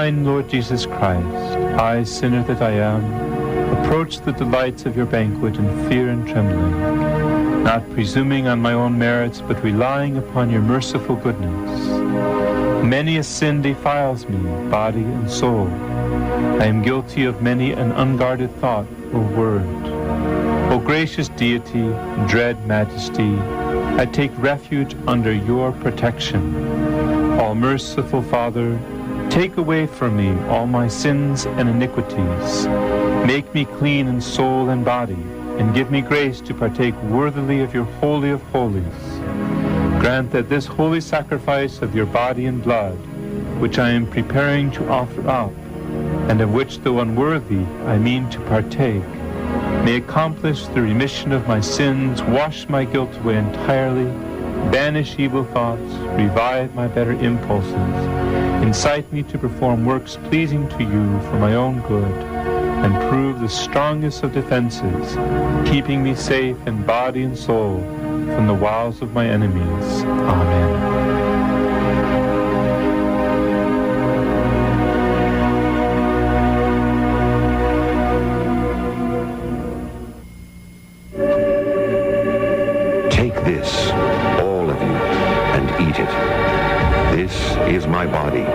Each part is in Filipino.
kind Lord Jesus Christ, I, sinner that I am, approach the delights of your banquet in fear and trembling, not presuming on my own merits, but relying upon your merciful goodness. Many a sin defiles me, body and soul. I am guilty of many an unguarded thought or word. O gracious deity, dread majesty, I take refuge under your protection. All merciful Father, take away from me all my sins and iniquities. Make me clean in soul and body, and give me grace to partake worthily of your Holy of Holies. Grant that this holy sacrifice of your body and blood, which I am preparing to offer up, and of which, though unworthy, I mean to partake, may accomplish the remission of my sins, wash my guilt away entirely, banish evil thoughts, revive my better impulses, incite me to perform works pleasing to you for my own good, and prove the strongest of defenses, keeping me safe in body and soul from the wiles of my enemies. Amen. This, all of you, and eat it. This is my body,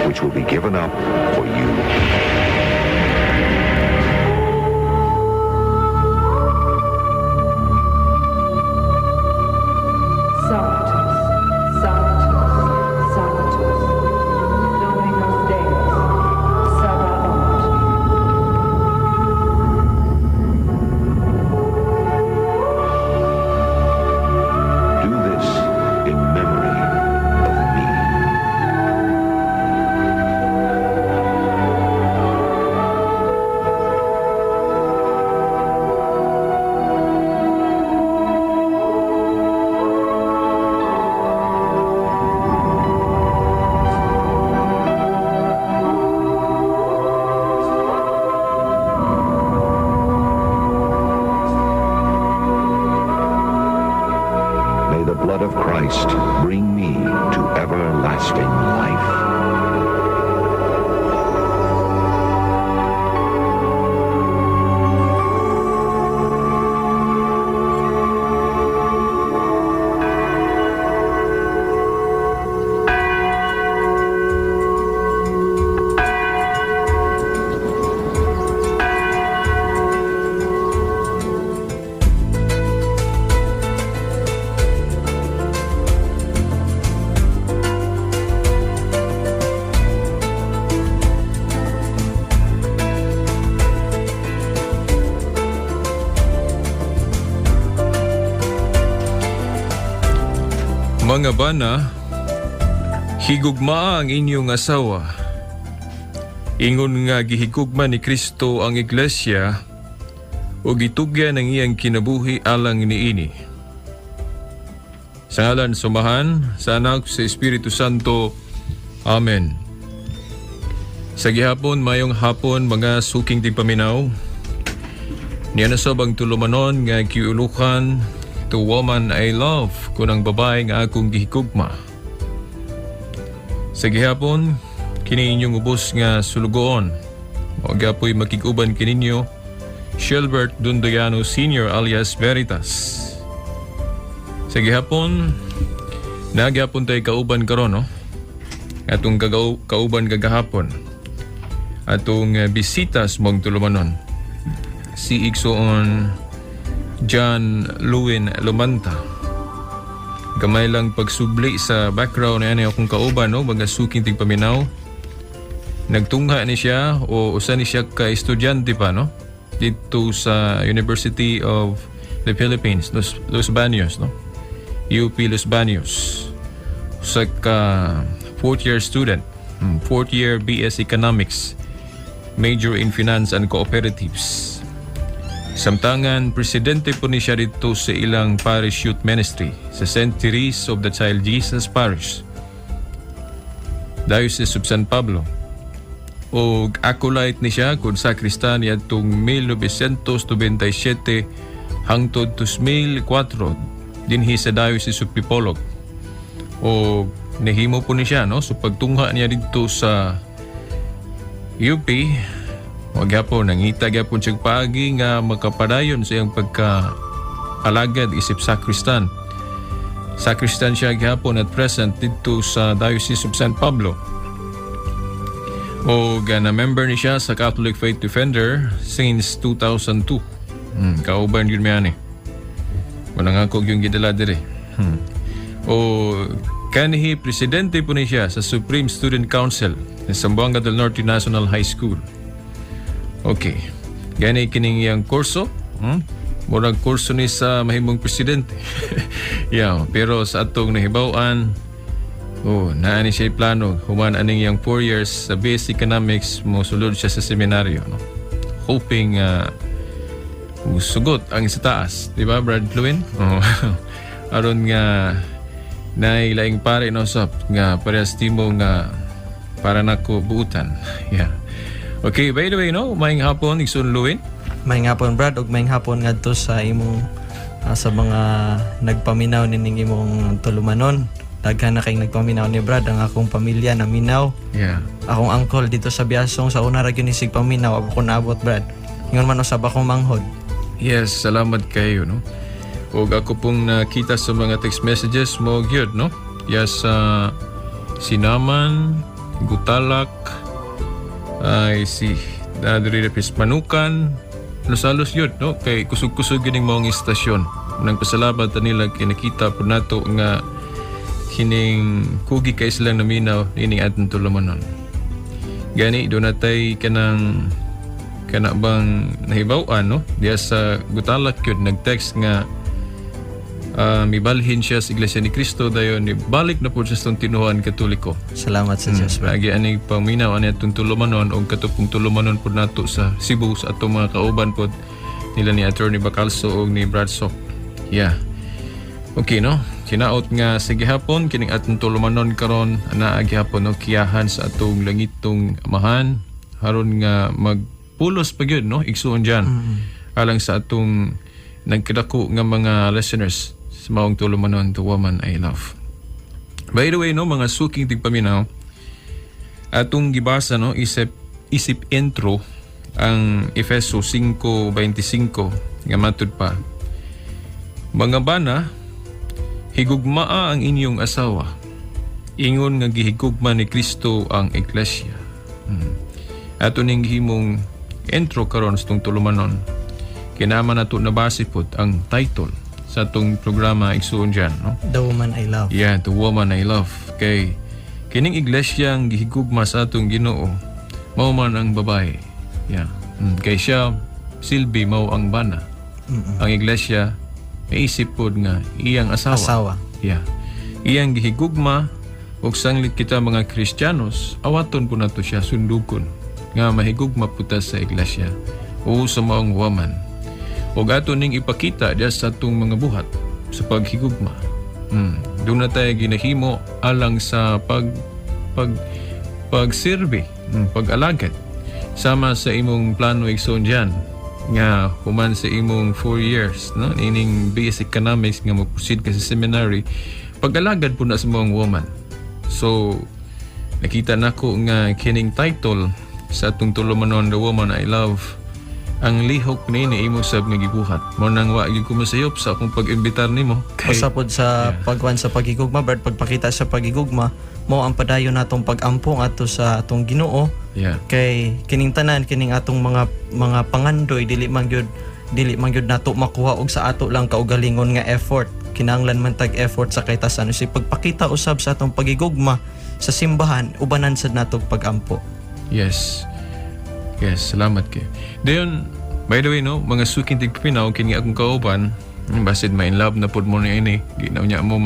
which will be given up for you. Bring me to everlasting life. Mga bana, higugma ang inyong asawa. Ingon nga gihigugma ni Kristo ang iglesia o gitugyan ang iyang kinabuhi alang niini. Sa ngalan sumahan, sa anak, sa Espiritu Santo. Amen. Sa gihapon, mayong hapon, mga suking tigpaminaw. Niya na sabang tulumanon nga kiulukan to woman I love kunang babae nga akong gihigugma. Sa gihapon, kini inyong ubos nga sulugoon. O gapoy makiguban kininyo, Shelbert Dundoyano Sr. alias Veritas. Sa gihapon, nagyapon tayo kauban karon, no? Atong kauban gagahapon. Atong bisitas mong tulumanon. Si Igsoon John Lewin Lumanta. Gamay lang pagsubli sa background na yan akong kauban, no? Mga suking tigpaminaw. Nagtungha ni siya o usa ni siya ka estudyante pa, no? Dito sa University of the Philippines, Los Baños, no? UP Los Baños. Usa ka fourth year student, fourth year BS Economics, major in Finance and Cooperatives. Samtangan, presidente po ni siya dito sa ilang parish youth ministry sa St. Therese of the Child Jesus Parish, Diocese of San Pablo. O acolyte ni siya kung sakristan yatong 1997 hangtod 2004 dinhi sa Diocese of Pipolog. O nahimo po ni siya, no? So pagtungha niya dito sa UP, wag po nangita gyapon siyang paagi nga makapadayon sa iyang pagka-alagad isip sakristan. Sakristan siya gyapon at present dito sa Diocese of San Pablo. O na member ni siya sa Catholic Faith Defender since 2002. Kauban yun may ani. Walang akog yung gidala dire. O kanihi presidente po ni siya sa Supreme Student Council ng Zamboanga del Norte National High School. Okay. Gani kining iyang kurso. Murag kurso ni sa mahimong presidente. Yeah, pero sa atong nahibaw-an, naani siya plano. Human aning iyang 4 years sa basic economics mo sulod siya sa seminaryo. No? Hoping sugot ang sa taas. Di ba, Brad Fluin? Aron nga nailaing pare no sap nga parehas timo nga para nako buutan. Yeah. Okay, by the way, no, maayong hapon Igsoon Luwin. Maayong hapon, Brad, ug maayong hapon ngadto sa imong sa mga nagpaminaw nining imong tulumanon. Daghan na kayong nagpaminaw ni Brad, ang akong pamilya na minaw. Yeah. Akong uncle dito sa Biasong sa una ra gyud ni sig paminaw ako naabot, Brad. Ingon man usab akong manghod. Yes, salamat kayo, no. O ako pong nakita sa mga text messages mo gyud, no. Yes, Sinaman, Gutalak, ay si Dadri Repis Manukan, Los yun, no? Kay kusog-kusog yun yung mga istasyon. Nang pasalamat nila kinakita po nato nga kining kugi kay silang naminaw ining atong tulumanon. Gani do natay kanang kana bang nahibaw-an, no? Diya sa Gutalak yun nag-text nga mibalhin siya sa Iglesia ni Cristo dayon balik na po siya sa tinuhan Katoliko. Salamat sa Diyos, Brad. Lagi aning paminaw ani atong tulumanon o katupong tulumanon po nato sa Cebu sa atong mga kauban po nila ni Attorney Bacalso o ni Brad Sok. Yeah. Okay, no? Kinaot nga sa gihapon kining atong tulumanon karon ana gihapon no kiyahan sa atong langitong amahan haron nga magpulos pa gyud, no? Igsuon diyan. Alang sa atong nagkadako nga mga listeners sa maong tulumanon, The Woman I Love. By the way, no, mga suking tigpaminaw, atong gibasa, no, isip intro ang Efeso 5:25 nga matud pa. Mga bana, higugmaa ang inyong asawa. Ingon nga gihigugma ni Kristo ang Iglesia. Ato ning himong intro karon sa tong tulumanon. Kinama nato nabase pod ang title sa atong programa igsuon diyan, no? The Woman I Love. Yeah, The Woman I Love. Kay kining iglesia ang gihigugma sa atong Ginoo, mao man ang babae. Yeah. Kay siya silbi mao ang bana. Ang iglesia naisip pod nga iyang asawa. Yeah. Iyang gihigugma ug sanglit kita mga Kristiyanos, awaton po nato siya sundugon nga mahigugma puta sa iglesia o sa maong woman. O ato ning ipakita diya sa atong mga buhat sa paghigugma. Doon na tayo ginahimo alang sa pagsirbe, pag-alagad. Sama sa imong plano igsoon diyan nga human sa imong 4 years, no? Ining basic economics nga mo-proceed ka sa seminary, pag-alagad po na sa mga woman. So, nakita nako nga kining title sa atong tulumanon, The Woman I Love, ang lihok ni imo sab nga gibuhat. Mo nang wa gyud ko masayop sa akong pag-imbitar nimo. Usapod sa pagwan sa pagigugma, Brad, pagpakita sa pagigugma, mo ang padayon natong pag-ampong ato sa atong Ginoo. Yeah. Kay kining tanan kining atong mga pangandoy dili man gyud nato makuha og sa ato lang kaugalingon nga effort. Kinahanglan man tag effort sa kaytasan si pagpakita usab sa atong pagigugma sa simbahan ubanan sad natong pag-ampo. Yes. Yes, salamat kayo. Dayon, by the way, no, mga suking tigpinaw, kini akong kauban, basid ma in love na po mo na ini. Ginaw niya mo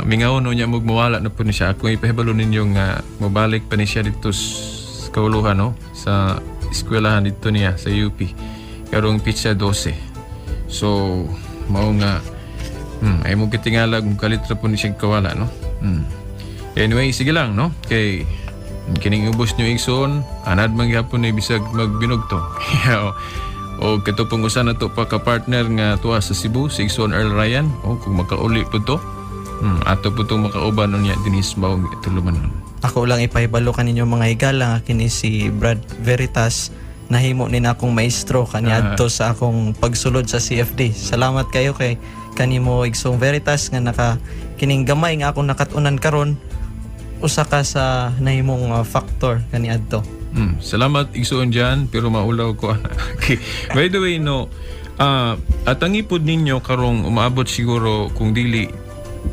mingaw no niya mo mawala na po ni siya. Kung ipahibalo ninyo nga mabalik pa ni siya dito sa kauluhan, no, sa eskwelahan dito niya sa UP. Karong pizza 12. So, mao nga, ay mo kitingala kung kalitra po ni siya kawala, no. Anyway, sige lang, no, kay kining ubos nyo igsoon, anad man gyapon ni bisag magbinugto. O katupong usa na to pa ka partner nga tuwa sa Cebu, si Igsoon Earl Ryan. O kung makauli po to, ato po itong makauban niya dinis maong tulumanon. Ako lang ipahibalo kaninyo mga higala nga kini si Brad Veritas nahimo ni na akong maestro kaniadto sa akong pagsulod sa CFD. Salamat kayo kay kanimo Igsong Veritas nga kining gamay nga akong nakatunan karon usa ka sa nahimong factor kaniadto. Salamat igsuon dyan, pero maulaw ko. Okay. By the way, no, at ang ipod ninyo karong umaabot siguro kung dili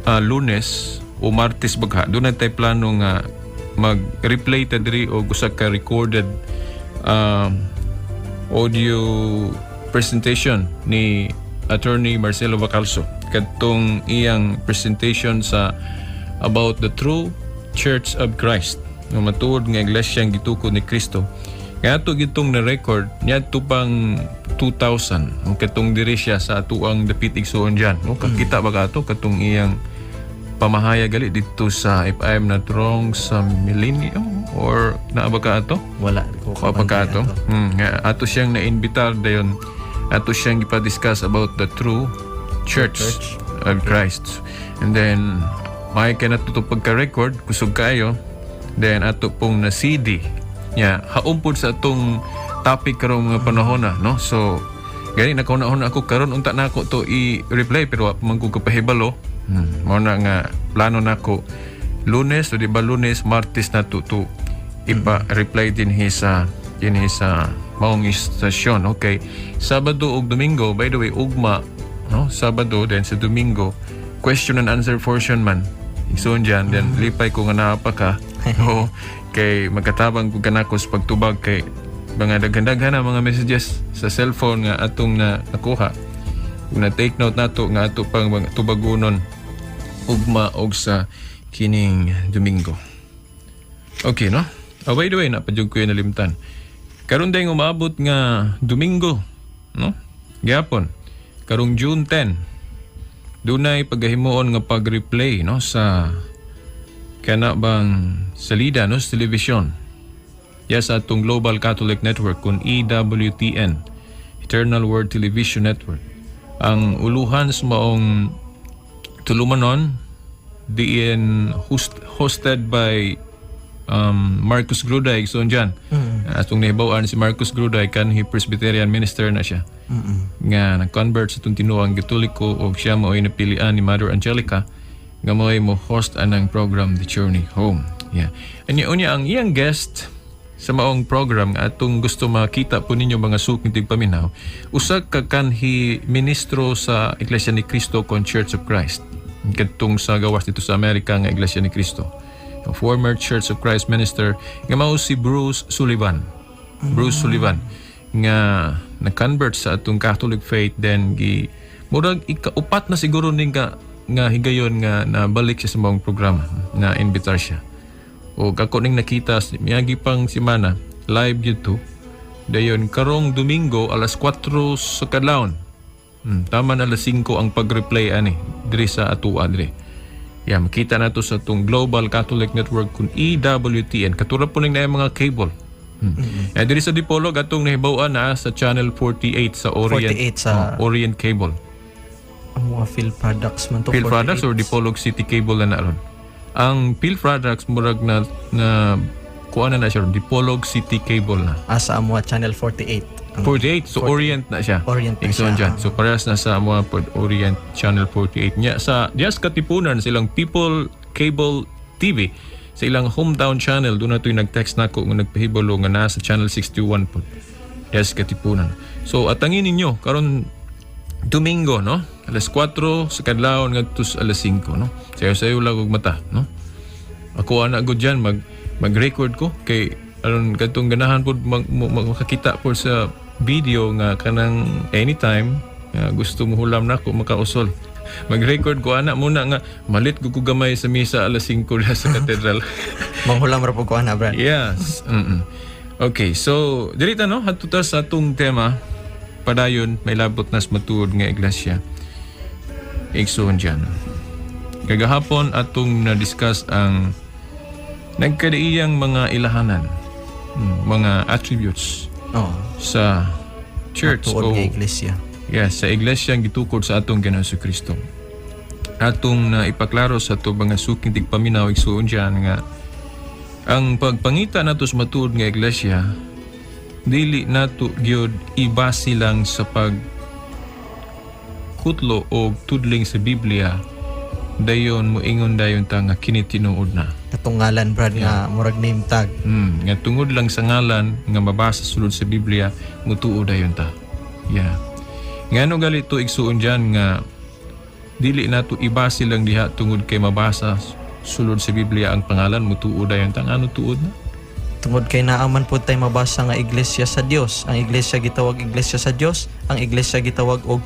Lunes o Martes bagha, doon na tayo plano nga mag-replay ta diri o gusa ka recorded audio presentation ni Attorney Marcelo Bacalso kadtong iyang presentation sa about the true Church of Christ nga matuod nga iglesyang gitukod ni Kristo. Kaya ito gitong na-record niya ito pang 2000 ang katong diri siya sa atuang dapit igsuon dyan. No? Kakita ba ka ito katong iyang pamahaya gali dito sa, if I'm not wrong, sa Millennium or naaba ka ito? Wala ko ka ito? Ato siyang na-invitar dayon. Ato siyang ipa-discuss about the true Church of Christ. And then may kanat ito pagka-record kusog kayo. Then ato pong na CD nya haumpod sa atong topic karong mga panahon na, no? So gani nakauna-una ako karon unta na ako to i-replay pero man ko kapahibalo. Mao na nga plano nako Lunes o di ba Lunes Martes na to ipa-reply din sa maong istasyon. Okay, Sabado ug Domingo, by the way, ugma, no? Sabado then sa Domingo question and answer portion man igsoon dyan, then lipay ko nga naapa ka. O kay magkatabang ko kanako sa pagtubag kay mga daghan-daghan na mga messages sa cellphone nga atong nakuha. Kung na-take note nato nga ato pang mga tubagunon ugma og sa kining Domingo. Okay, no? By the way, napadyog ko yung nalimtan. Karon dahil umabot nga Domingo, no? Gyapon. Karong June 10, dunay paghimuon nga pag-replay, no, sa kana bang salida, no, sa television. Yes, atong Global Catholic Network kun EWTN, Eternal Word Television Network. Ang uluhan sa maong tulumanon diin hosted by Marcus Gruday so dyan. Atong nahibawan si Marcus Gruday kanhi Presbyterian minister na siya. Nga nag-convert sa itong tinuang Katoliko o siya mo'y napilian ni Mother Angelica nga mo'y mo host anang program The Journey Home. Yeah. Unya ang iyang guest sa maong program nga atong gusto makita po ninyo mga suking paminaw, usa ka kanhi ministro sa Iglesia ni Cristo kon Church of Christ. Kadtong sa gawas dito sa Amerika nga Iglesia ni Cristo. A former Church of Christ minister nga mao si Bruce Sullivan. Bruce Sullivan nga na-convert sa atong Catholic faith, then murag ikaupat na siguro ning nga higayon nga nabalik siya sa maong programa na invitar siya. O ako ning nakita miyagi pang semana live YouTube dayon karong Domingo alas 4 sa kadlawon. Tama na alas 5 ang pag-replay ani diri sa atua diri. Yeah, makita na to sa itong Global Catholic Network kung EWTN. Katura po ng mga cable. Diri sa Dipolog, atong nahibawan na sa Channel 48 sa Orient, 48 sa Orient Cable. Ang mga Phil Products man to. Phil Products or Dipolog City Cable na naron. Ang Phil Products, murag na kuha na siya, Dipolog City Cable na. Sa mga Channel 48. 48, so 48. Orient na siya. Orient na siya. Dyan. So parehas na sa mga Orient Channel 48 niya. Sa Dias Katipunan, silang People Cable TV, sa ilang hometown channel, doon na ito yung nag-text na ako kung nagpahibalo nga na sa Channel 61 po. Dias Katipunan. So atangin ninyo, karon Domingo, no? Alas 4 sa kadlawon ngadto alas 5, no? Sayo-sayo lang og mata, no? Ako ana gud diyan mag-record ko kay aron kadtong ganahan pud makakita po sa video nga kanang anytime gusto mo hulam na ako makausol. Mag-record ko ana muna nga malit ko gamay sa misa alas 5 sa katedral. Manghulam ra po ko ana, Brad. Yes. Okay, so dirita no hatuta sa atong tema padayon may labot nas matuod nga iglesia. Igsoon dyan. Kagahapon atong na-discuss ang nagkadaiyang mga ilahanan, mga attributes sa church o iglesia. Yes, sa iglesia ang gitukod sa atong Ginoong Kristo. Atong na ipaklaro sa ato mga suking tigpaminaw igsuon diyan nga Ang pagpangita nato sa matuod nga iglesia, dili nato gyud ibase lang sa pagkutlo o tudling sa Biblia, dayon moingon dayon ta nga kini tinuod na. Katong ngalan, Brad, nga murag name tag. Nga tungod lang sa ngalan nga mabasa sulod sa Biblia, mutuo dayon ta. Yeah. Ngano gali to igsuon dyan nga dili nato ibase lang diha tungod kay mabasa sulod sa Biblia ang pangalan, mutuo dayon ta. Ano tuod na? Tungod kay naaman po tayo mabasa nga iglesia sa Dios. Ang iglesia gitawag iglesia sa Dios. Ang iglesia gitawag og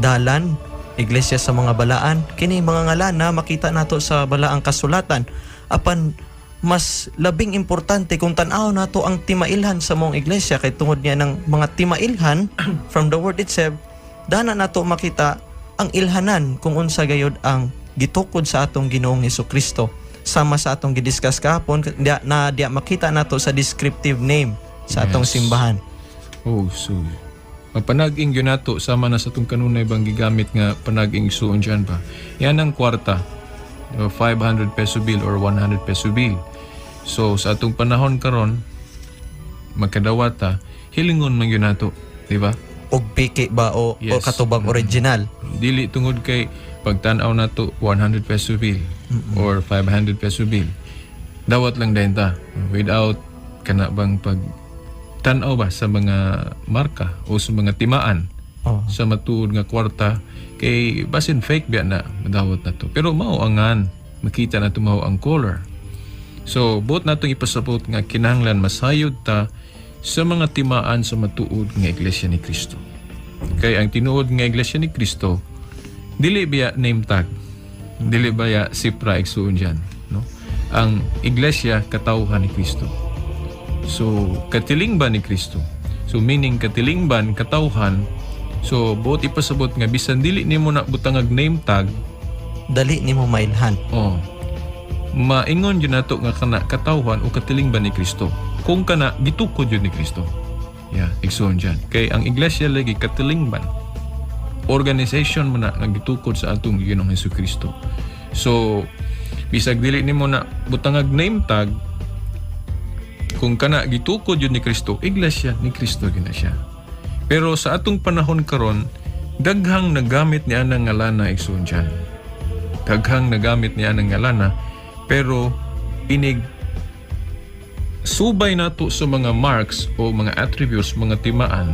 dalan, iglesia sa mga balaan. Kini mga ngalan na makita nato sa balaang kasulatan. Apan mas labing importante kung tan-aw nato ang timailhan sa mong iglesia, kay tungod niya ng mga timailhan from the word itself, dana nato makita ang ilhanan kung unsa gayud ang gitukod sa atong Ginoong Hesukristo. Sama sa atong gidiscuss kahapon, diya makita nato sa descriptive name sa atong simbahan. Oh, so panag-ing yun nato sama na sa itong kanunay bang gigamit nga panag-ing suon dyan ba. Yan ang kwarta, 500 peso bill or 100 peso bill. So sa atong panahon karon magkadawata, hilingon man yun nato, di ba? Og piki ba o katubang original. Dili tungod kay pagtan-aw nato 100 peso bill or 500 peso bill. Dawat lang din ta without kana bang pag tan-aw ba sa mga marka o sa mga timaan sa matuod nga kwarta kay basin fake biya na madawat na to. Pero mao angan makita na to mao ang color. So both natong ipasabot nga kinahanglan masayod ta sa mga timaan sa matuod nga iglesia ni Kristo. Kay ang tinuod nga iglesia ni Kristo dili biya name tag, dili biya sipra igsuon dyan, no? Ang iglesia katawhan ni Kristo. So katilingban ni Kristo. So meaning katilingban, katawhan. So both ipasabot nga bisan dili nimo na butangag name tag, dali nimo mailhan. Maingon yun nato nga kana katawhan o katilingban ni Kristo. Kung kana gitukod yun ni Kristo. Yeah, igsuon dyan. Kay ang iglesia lagi katilingban. Organization mo na naggitukod sa atong Ginoong Hesukristo. So, bisag dili nimo na butangag name tag, kung kana gitukod yun ni Kristo, iglesia ni Kristo gina siya. Pero sa atong panahon karon, daghang nagamit niya ng ngalana igsuon dyan. Daghang nagamit niya ng ngalana, pero inig subay nato sa mga marks o mga attributes, mga timaan,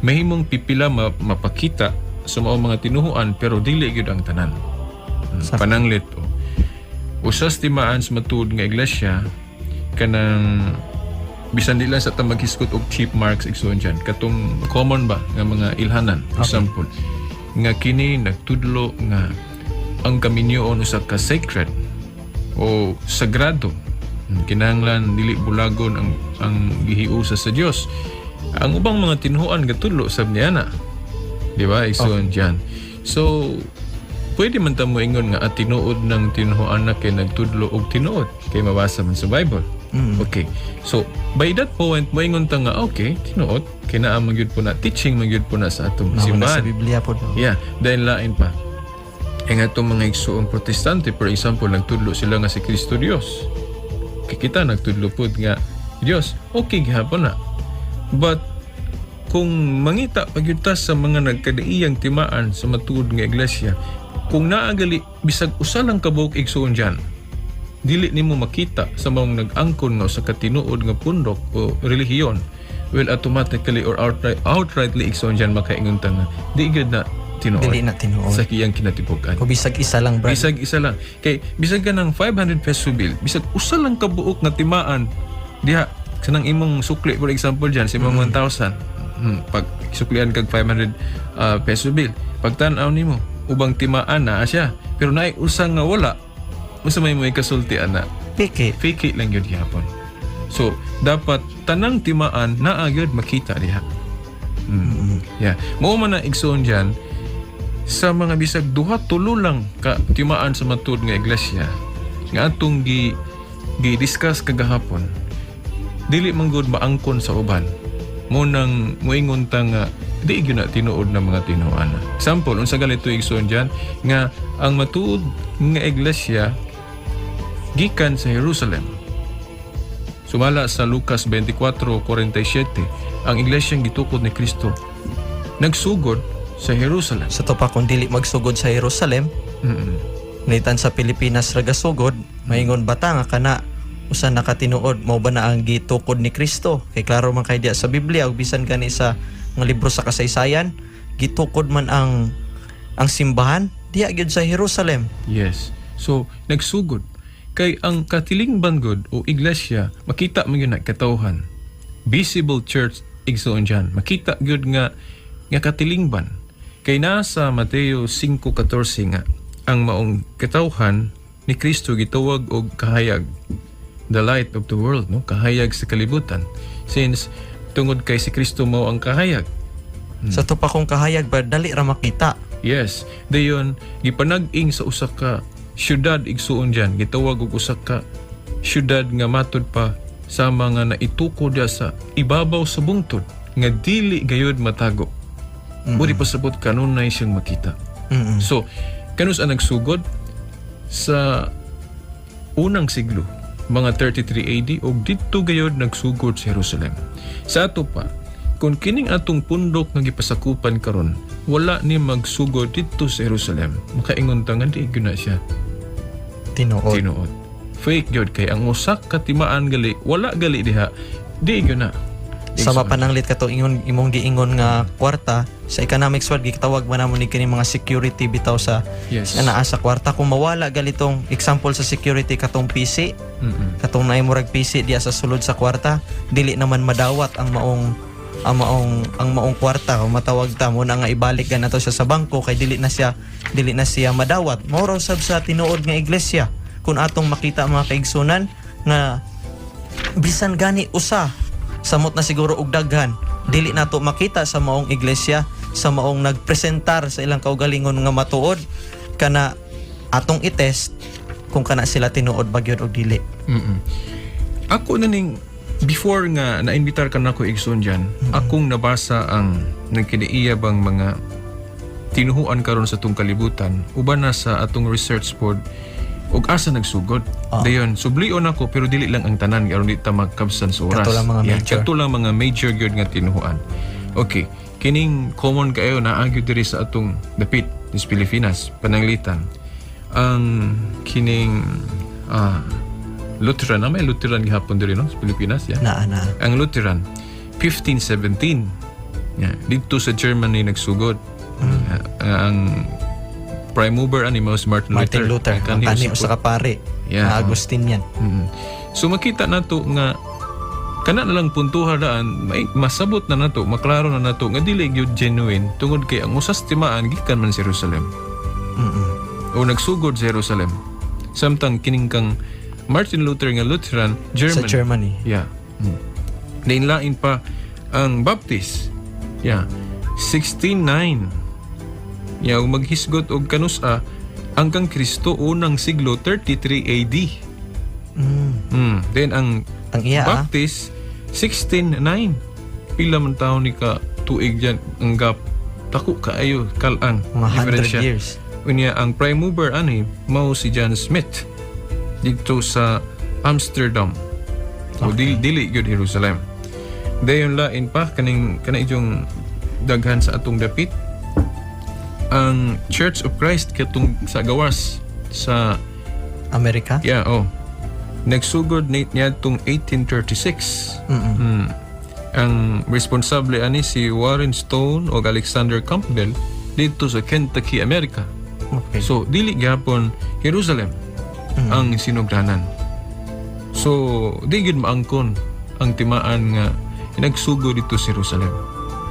mahimong pipila mapakita sa mga tinuhuan pero dili gyud ang tanan. Pananglit o. Usas timaan sa matuod nga iglesia kanang bisan dila sa ta maghiskot og cheap marks igsoon dyan. Katong common ba nga mga ilhanan. Example, nga kini nagtudlo nga ang kaminyoon usa ka sacred o sagrado. Kinahanglan dili bulagon ang gihiusa sa Dios. Ang ubang mga tinuhuan gatudlo sab niya na. Di ba? Igsoon dyan. So, pwede man ta mo ingon nga at tinuod ng tinuhuan na kay nagtudlo og tinuod kay mabasa man sa Bible. Okay. So, by that point, mo ingon ta nga, okay, tinuod, kinaa magyud po na, teaching magyud po na sa atong simbahan. Sa Biblia po. Yeah. Dahil lain pa. E nga itong mga igsoong protestante, for example, nagtudlo sila nga si Kristo Dios. Kaya kita nagtudlo po nga Dios. Okay, gihapon na. But, kung mangita pagyutas sa mga nagkadaiyang timaan sa matuod nga iglesia, kung naagali bisag usa lang kabuok igsuon dyan, dili nimo makita sa mga nag-angkon nga sa katinuod nga pundok o relihiyon, well, automatically or outrightly igsuon dyan makaingon ta nga di gyud na tinuod. Dili na tinuod. Sa kiyang kinatibukan. O bisag isa lang, brad. Bisag isa lang. Kay bisag ka ng 500 peso bill, bisag usa lang kabuok nga timaan diha kanang imong sukli, for example dyan, sa imong 1,000. Pag suklian kag 500 peso bill, pagtan-aw nimo ubang timaan na siya pero naay usang nga wala, unsa may mo ikasultian na fake lang yun gyapon. So dapat tanang timaan naa gyud makita diha. Yeah, mao man na igsoon diyan sa mga bisag duha tulo lang ka timaan sa matud nga iglesia nga atong gi-discuss kagahapon, dili man gud maangkon sa uban. Munang muingon ta nga di gyud na tinuod na mga tinuana. Example, unsa galito igsoon diyan nga ang matuod nga iglesia gikan sa Jerusalem. Sumala sa Lucas 24:47, ang iglesyang gitukod ni Kristo nagsugod sa Jerusalem. Sa to pa kung dili magsugod sa Jerusalem, nitan sa Pilipinas ragasugod, maingon bata nga kana usa nakatinuod mo ba na ang gitukod ni Kristo? Kay klaro man kay diya sa Biblia ug bisan kani sa mga libro sa kasaysayan, gitukod man ang simbahan diya gyud sa Jerusalem. Yes. So, nagsugod. Kay ang katilingban gud o iglesia, makita mo yun na katawhan. Visible church, igsoon dyan. Makita gyud nga katilingban. Kay nasa Mateo 5:14 nga, ang maong katawhan ni Kristo gitawag og kahayag. The light of the world, no? Kahayag sa kalibutan. Since tungod kay si Kristo mao ang kahayag. Sa to pa kung kahayag ba dali ra makita. Yes, dayon gipanag-ing sa usa ka syudad igsuon diyan, gitawag og usa ka syudad nga matud pa sa mga naituko diya sa ibabaw sa bungtod nga dili gayud matago. Budi pasabot kanunay siyang makita. So, kanus ang nagsugod sa unang siglo, mga 33 AD og didto gayud nagsugod sa Jerusalem. Sa ato pa, kung kining atong pundok nga gipasakupan karon, wala ni magsugod dito sa Jerusalem. Makaingon ta nga di gyud na siya tinuod. Fake gyud kay ang usak ka timaan gali, wala gali diha. Di gyud na. Sa mapananglit ka to imong giingon nga kwarta sa economics world gitawag man namon ni kini mga security bitaw sa naa sa kwarta kung mawala galitong example sa security katong PC. Katong naay murag PC diya sa sulod sa kwarta, dili naman madawat ang maong kwarta o matawag ta mo na nga ibalik ka na to siya sa bangko kay dili na siya madawat. Mao sab sa tinuod nga iglesia kung atong makita mga kaigsunan nga bisan gani usa samot na siguro og daghan dili nato makita sa maong iglesia sa maong nagpresentar sa ilang kaugalingon nga matuod kana atong i-test kung kana sila tinuod ba gyud og dili. Ako na ning before nga naimbitar ka na ko igsoon dyan, akong nabasa ang nagkiniiya bang mga tinuhuan karon sa itong kalibutan, uban na sa atong research board, ug asa nagsugod. Dayon, sublion ako pero dili lang ang tanan, karon di ta magkabsan sa oras. Kato lang mga major. Kato lang mga major gyud nga tinuhuan. Okay, kining common kayo na agyo diri sa atong dapit, sa Pilipinas, pananglitan. Ang kining Lutheran, may Lutheran gihapon diri no sa Pilipinas, ya. Na. Ang Lutheran 1517. Dito sa Germany nagsugod. Ang prime mover ani si Martin Luther. Ang kani usa ka pare. Na Agustinian. So makita nato nga kana na lang puntuha daan, may masabot na nato, maklaro na nato nga dili gyud genuine tungod kay ang usas timaan gikan man sa Jerusalem. O nagsugod sa Jerusalem. Samtang kining kang Martin Luther nga Lutheran, Germany. Sa Germany. Yeah. Lain pa ang Baptist. Yeah. 1609. Yeah, maghisgot og kanusa hanggang Kristo unang siglo 33 AD. Then ang iya Baptist 1609. Pila man taon ni ka tuig diyan ang gap. Tako kaayo kalang mga 100 years. Unya ang prime mover ani mao si John Smith dito sa Amsterdam. O dili gyud Jerusalem. Dayon lain pa kaning yung daghan sa atong dapit ang Church of Christ katong sa gawas sa Amerika. Yeah, nagsugod niya tong 1836. Ang responsable ani si Warren Stone o Alexander Campbell dito sa Kentucky, America. Okay. So dili gyapon Jerusalem ang sinugdanan. So di gyud maangkon ang timaan nga nagsugod dito sa Jerusalem.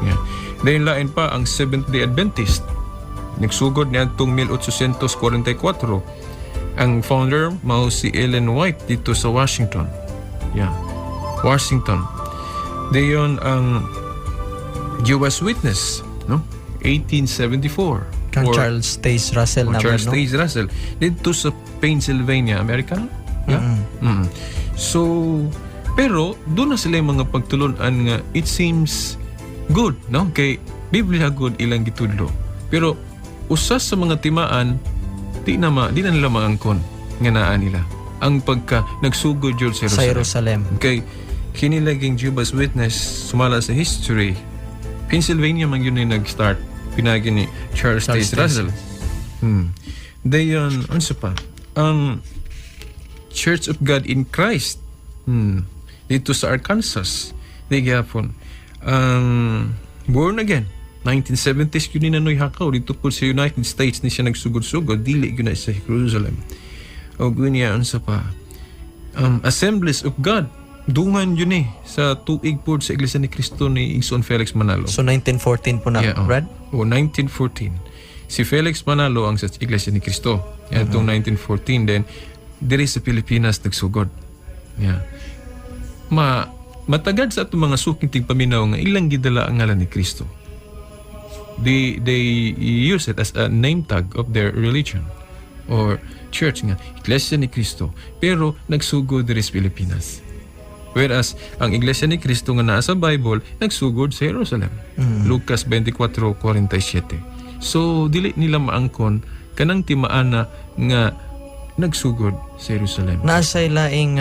Yeah. Dayon lain pa ang Seventh-day Adventist. Nagsugod niya tong 1844. Ang founder mao si Ellen White dito sa Washington. Yeah. Washington. Dayon ang Jehovah's Witness, no? 1874. Kang Charles Taze Russell naman, Charles no? Taze Russell dito sa Pennsylvania, America. Yeah. So, pero doon na sila yung mga pagtulunan nga it seems good, no? Kay Biblia good ilang gitudlo. Pero usas sa mga timaan di na nila maangkon nga naa nila. ang pagka nagsugod yun sa Sa Jerusalem. Jerusalem. Kay kinilaging Jehovah's Witness sumala sa history. Pennsylvania man yun yung nag-start. Pinagi ni Charles Taze Russell. Dayon, ano pa? Ang Church of God in Christ. Dito sa Arkansas. Di gyapon. Born again. 1970s yun ni Nanoy Hakaw. Dito po sa United States ni siya nagsugod-sugod. Dili yun na sa Jerusalem. O gunya, ano pa? Assemblies of God. Dungan yun sa tuig po sa Iglesia ni Cristo ni Igsoon Felix Manalo. So 1914 po na, Brad? O 1914. Si Felix Manalo ang sa Iglesia ni Cristo. Itong 1914 then diri sa Pilipinas nagsugod. Yeah. Matagad sa atong mga suking paminaw nga ilang gidala ang ngalan ni Cristo. They use it as a name tag of their religion or church nga Iglesia ni Cristo, pero nagsugod diri sa Pilipinas. Whereas ang Iglesia ni Cristo nga naa sa Bible nagsugod sa Jerusalem. Lucas 24:47. So dili nila maangkon kanang timaana nga nagsugod sa Jerusalem. Naasay laing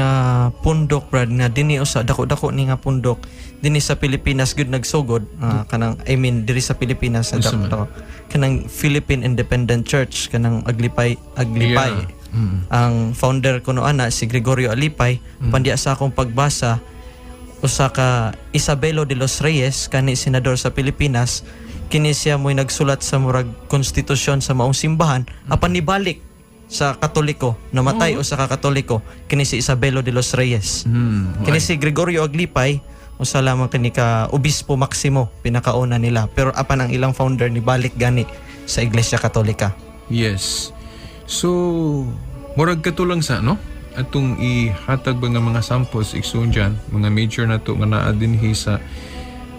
pundok, Brad, nga dini usa dako-dako ni nga pundok dinhi sa Pilipinas gud nagsugod diri sa Pilipinas dako kanang Philippine Independent Church kanang Aglipay. Yeah. Ang founder kuno ana si Gregorio Alipay. Pandiya sa akong pagbasa usa ka Isabelo de los Reyes kani senador sa Pilipinas, kini siya mo'y nagsulat sa murag konstitusyon sa maong simbahan apan nibalik sa Katoliko, namatay o sa Katoliko, kini si Isabelo de los Reyes. Kini si Gregorio Aglipay, usa lamang kini ka Obispo Maximo, pinakauna nila. Pero apan ang ilang founder ni balik gani sa Iglesia Katolika. Yes. So, murag katulang sa, no? Atong ihatag ba nga mga samples, iksun dyan, mga major na to nga naa dinhi sa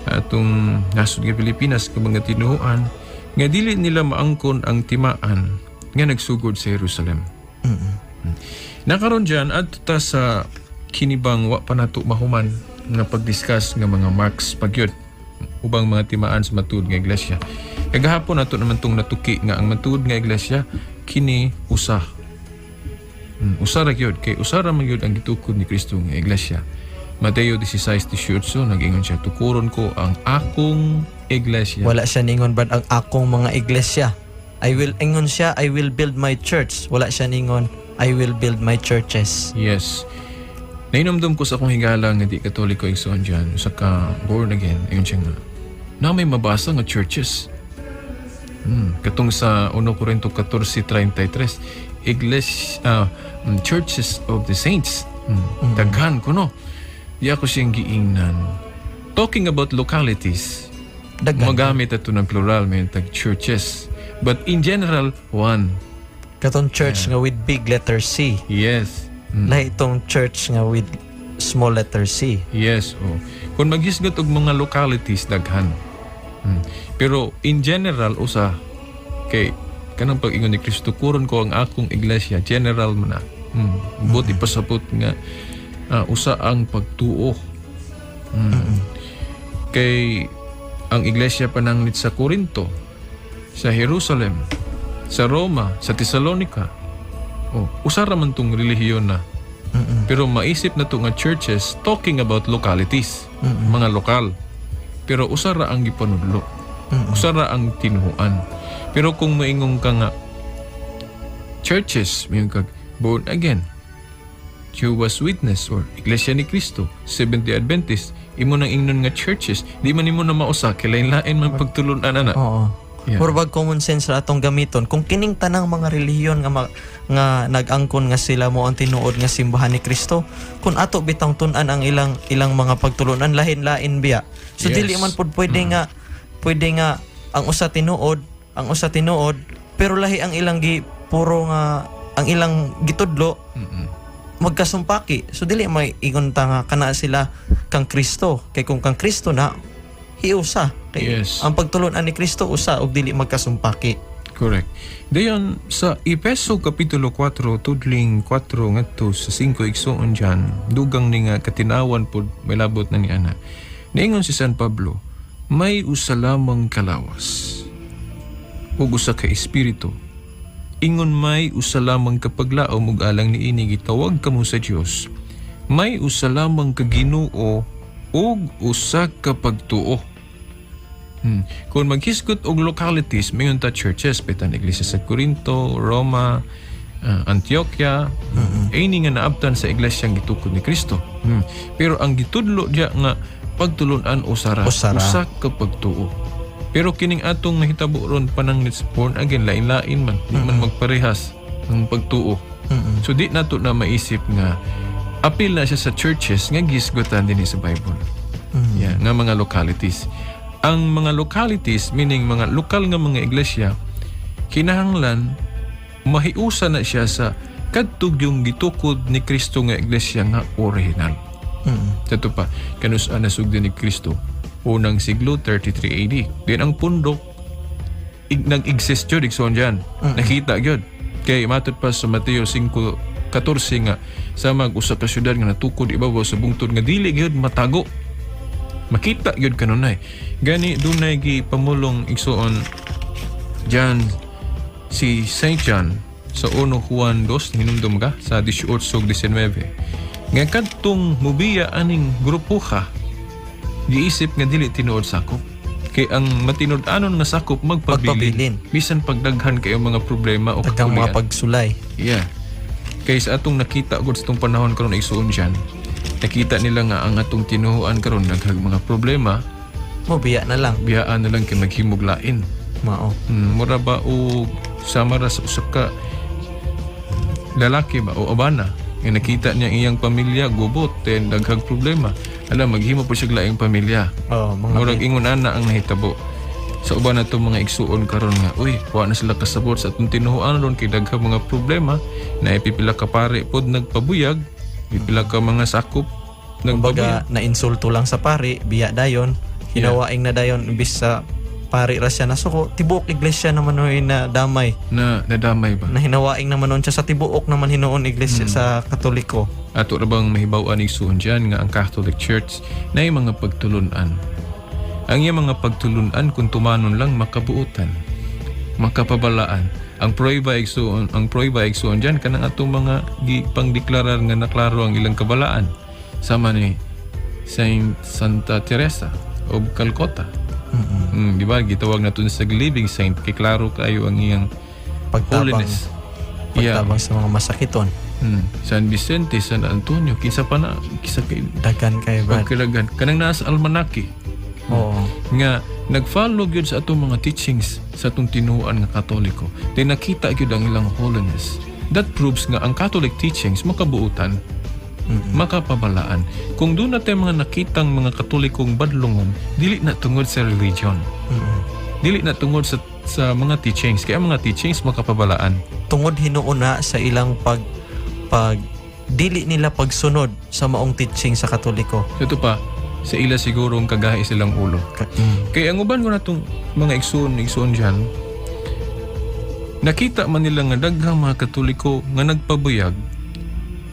atong nasod nga Pilipinas, nga mga tinuhuan, nga dili nila maangkon ang timaan nga nagsugod sa Jerusalem. Nakaroon dyan, at ta sa kinibang wa pa nato mahuman nga pag-discuss nga mga marks pagyod ubang mga timaan sa matuod nga iglesia. Kagahapon nato naman tong natuki nga ang matuod nga iglesia kini usa. Usa ra gyud kay usa ra man gyud ang gitukod ni Kristo nga iglesia. Mateo 16:18 nag-ingon siya, tukuron ko ang akong iglesia. Wala siya ningon, Brad, ang akong mga iglesia. I will build my church. Wala siya ningon, I will build my churches. Yes. Nainomdom ko sa akong higala nga di Katoliko igsoon dyan, sa ka born again, ayun siya nga, na may mabasa nga churches. Katong sa 1 Corinto 14:33, churches of the saints. Daghan ko, no? Di ako siyang giingnan. Talking about localities, magamit ito ng plural, may tag churches. But in general, one. Katong church nga with big letter C. Yes. Lahi itong church nga with small letter C. Yes. Oh. Kung maghisgot og mga localities, daghan. Pero in general, usa, kay kanang pag-ingon ni Kristo, kuron ko ang akong iglesia, general man na. Buti pasapot nga, usa ang pagtuo. Kay ang iglesia pananglit sa Corinto, sa Jerusalem, sa Roma, sa Thessalonica. Usara man tong relihiyon na. Pero maisip na to nga churches talking about localities, mga lokal. Pero usara ang gipanudlo. Usara ang tinuhuan. Pero kung maingong ka nga churches, mayroon kag born again, Jehovah's Witness or Iglesia ni Cristo, Seventh-day Adventist, imo nang ingnon nga churches, di man imo na mausa kay lain-lain man pagtulunan ana. Oo. Yeah. Murbag common sense ra atong gamiton kung kining tanang mga relihiyon nga nag-angkon nga sila mo ang tinuod nga simbahan ni Kristo, kung ato bitang tun-an ang ilang mga pagtulunan, lain-lain biya. So Yes. dili man pud pwede nga ang usa tinuod pero lahi ang ilang puro nga ang ilang gitudlo magkasumpaki. So dili may ingon ta nga kana sila kang Kristo, kay kung kang Kristo na hiusa. Kay Yes. ang pagtulunan ni Kristo usa og dili magkasumpaki. Correct. Dayon sa Efeso Kapitulo 4, tudling 4 ngadto sa 5 igsoon dyan, dugang ni nga katinawan pod may labot na ni ana. Niingon si San Pablo, may usa lamang kalawas ug usa ka espiritu ingon may usa lamang kapaglaom ug alang niini gitawag kamo sa Dios. May usa lamang ka Ginoo ug usa ka pagtuo. Kung maghisgot og localities, mayon ta churches, petan iglesia sa Corinto, Roma, Antioquia, ini nga naabtan sa iglesyang gitukod ni Kristo. Pero ang gitudlo diya nga pagtulunan usara. Usa ka pagtuo. Pero kining atong nahitabo ron panang born again, lain-lain man, di man magparehas ang pagtuo. So di nato na maisip nga apil na siya sa churches nga gisgotan din sa Bible. Yeah, nga mga localities. Ang mga localities, meaning mga lokal nga mga iglesia, kinahanglan mahiusa na siya sa kadtog yung gitukod ni Kristo nga iglesia nga original. Ito pa, kanus-an nasugdi ni Kristo unang siglo 33 AD. Din ang pundok nag-exist yun, ikson dyan. Nakita yun. Kaya matod pa sa Mateo 5:14 nga sa mag-usa ka syudad nga natukod ibabaw sa bungtod nga dili gyud matago. Makita yun kanunay. Gani dunay gipamulong igsoon John si Saint John sa 1 Juan 2 hinumdum ka sa 18-19. Nga kadtong mubiya aning grupo ka, giisip nga dili tinuod sakop. Kay ang matinud-anon nga sakop magpabilin. Bisan pagdaghan kayo mga problema o daghang mga pagsulay. Yeah. Kay sa atong nakita gud sa itong panahon karon igsuon dyan, nakita nila nga ang atong tinuhuan karon daghang mga problema. Biya na lang. Biyaan na lang kay maghimuglain. Mao. Mura ba o samara sa usa ka lalaki ba o abana nga nakita niya iyang pamilya gubot ten daghang problema. Alam maghimo po siya laing pamilya. Murag ingon ana ang nahitabo. Sa uban nato mga igsuon karon nga, wa na sila kasabot sa atong tinuhuan ron kay daghang mga problema na ipipila ka pare pod nagpabuyag, pipila ka mga sakop nagpabuyag. Na insulto lang sa pare, biya dayon, hinawaing na dayon imbis sa pare ra siya nasuko, tibuok iglesia naman hoy na damay. Na nadamay ba? Na hinawaing naman nun siya sa tibuok naman hinuon iglesia sa Katoliko. Ato ra bang mahibaw-an igsuon diyan nga ang Catholic Church na mga pagtulunan. Ang iyang mga pagtulunan kung tumanon lang makabuutan, makapabalaan. Ang prueba igsuon diyan kanang atong mga pangdeklarar nga naklaro ang ilang kabalaan. Sama ni Saint Santa Teresa of Calcutta. Di ba gitawag nato sa living saint kay klaro kayo ang iyang holiness. Pagtabang sa mga masakiton. San Vicente, San Antonio, kisa pa na, kisa kay dagan kay Brad. Pagkalagan. Kanang nasa almanaki. Oo. Nga, nag-follow yun sa atong mga teachings sa atong tinuan nga Katoliko. Then nakita yun ang ilang holiness. That proves nga ang Catholic teachings makabuutan, makapabalaan. Kung doon natin mga nakitang mga Katolikong badlungon, dili na tungod sa religion. Dili na tungod sa mga teachings. Kaya mga teachings makapabalaan. Tungod hinuon na sa ilang pag dili nila pagsunod sa maong teaching sa Katoliko. Ito pa, sa ila sigurong kagahi silang ulo. Kaya ang uban ko na itong mga igsoon dyan, nakita man nila nga daghang mga Katoliko nga nagpabuyag,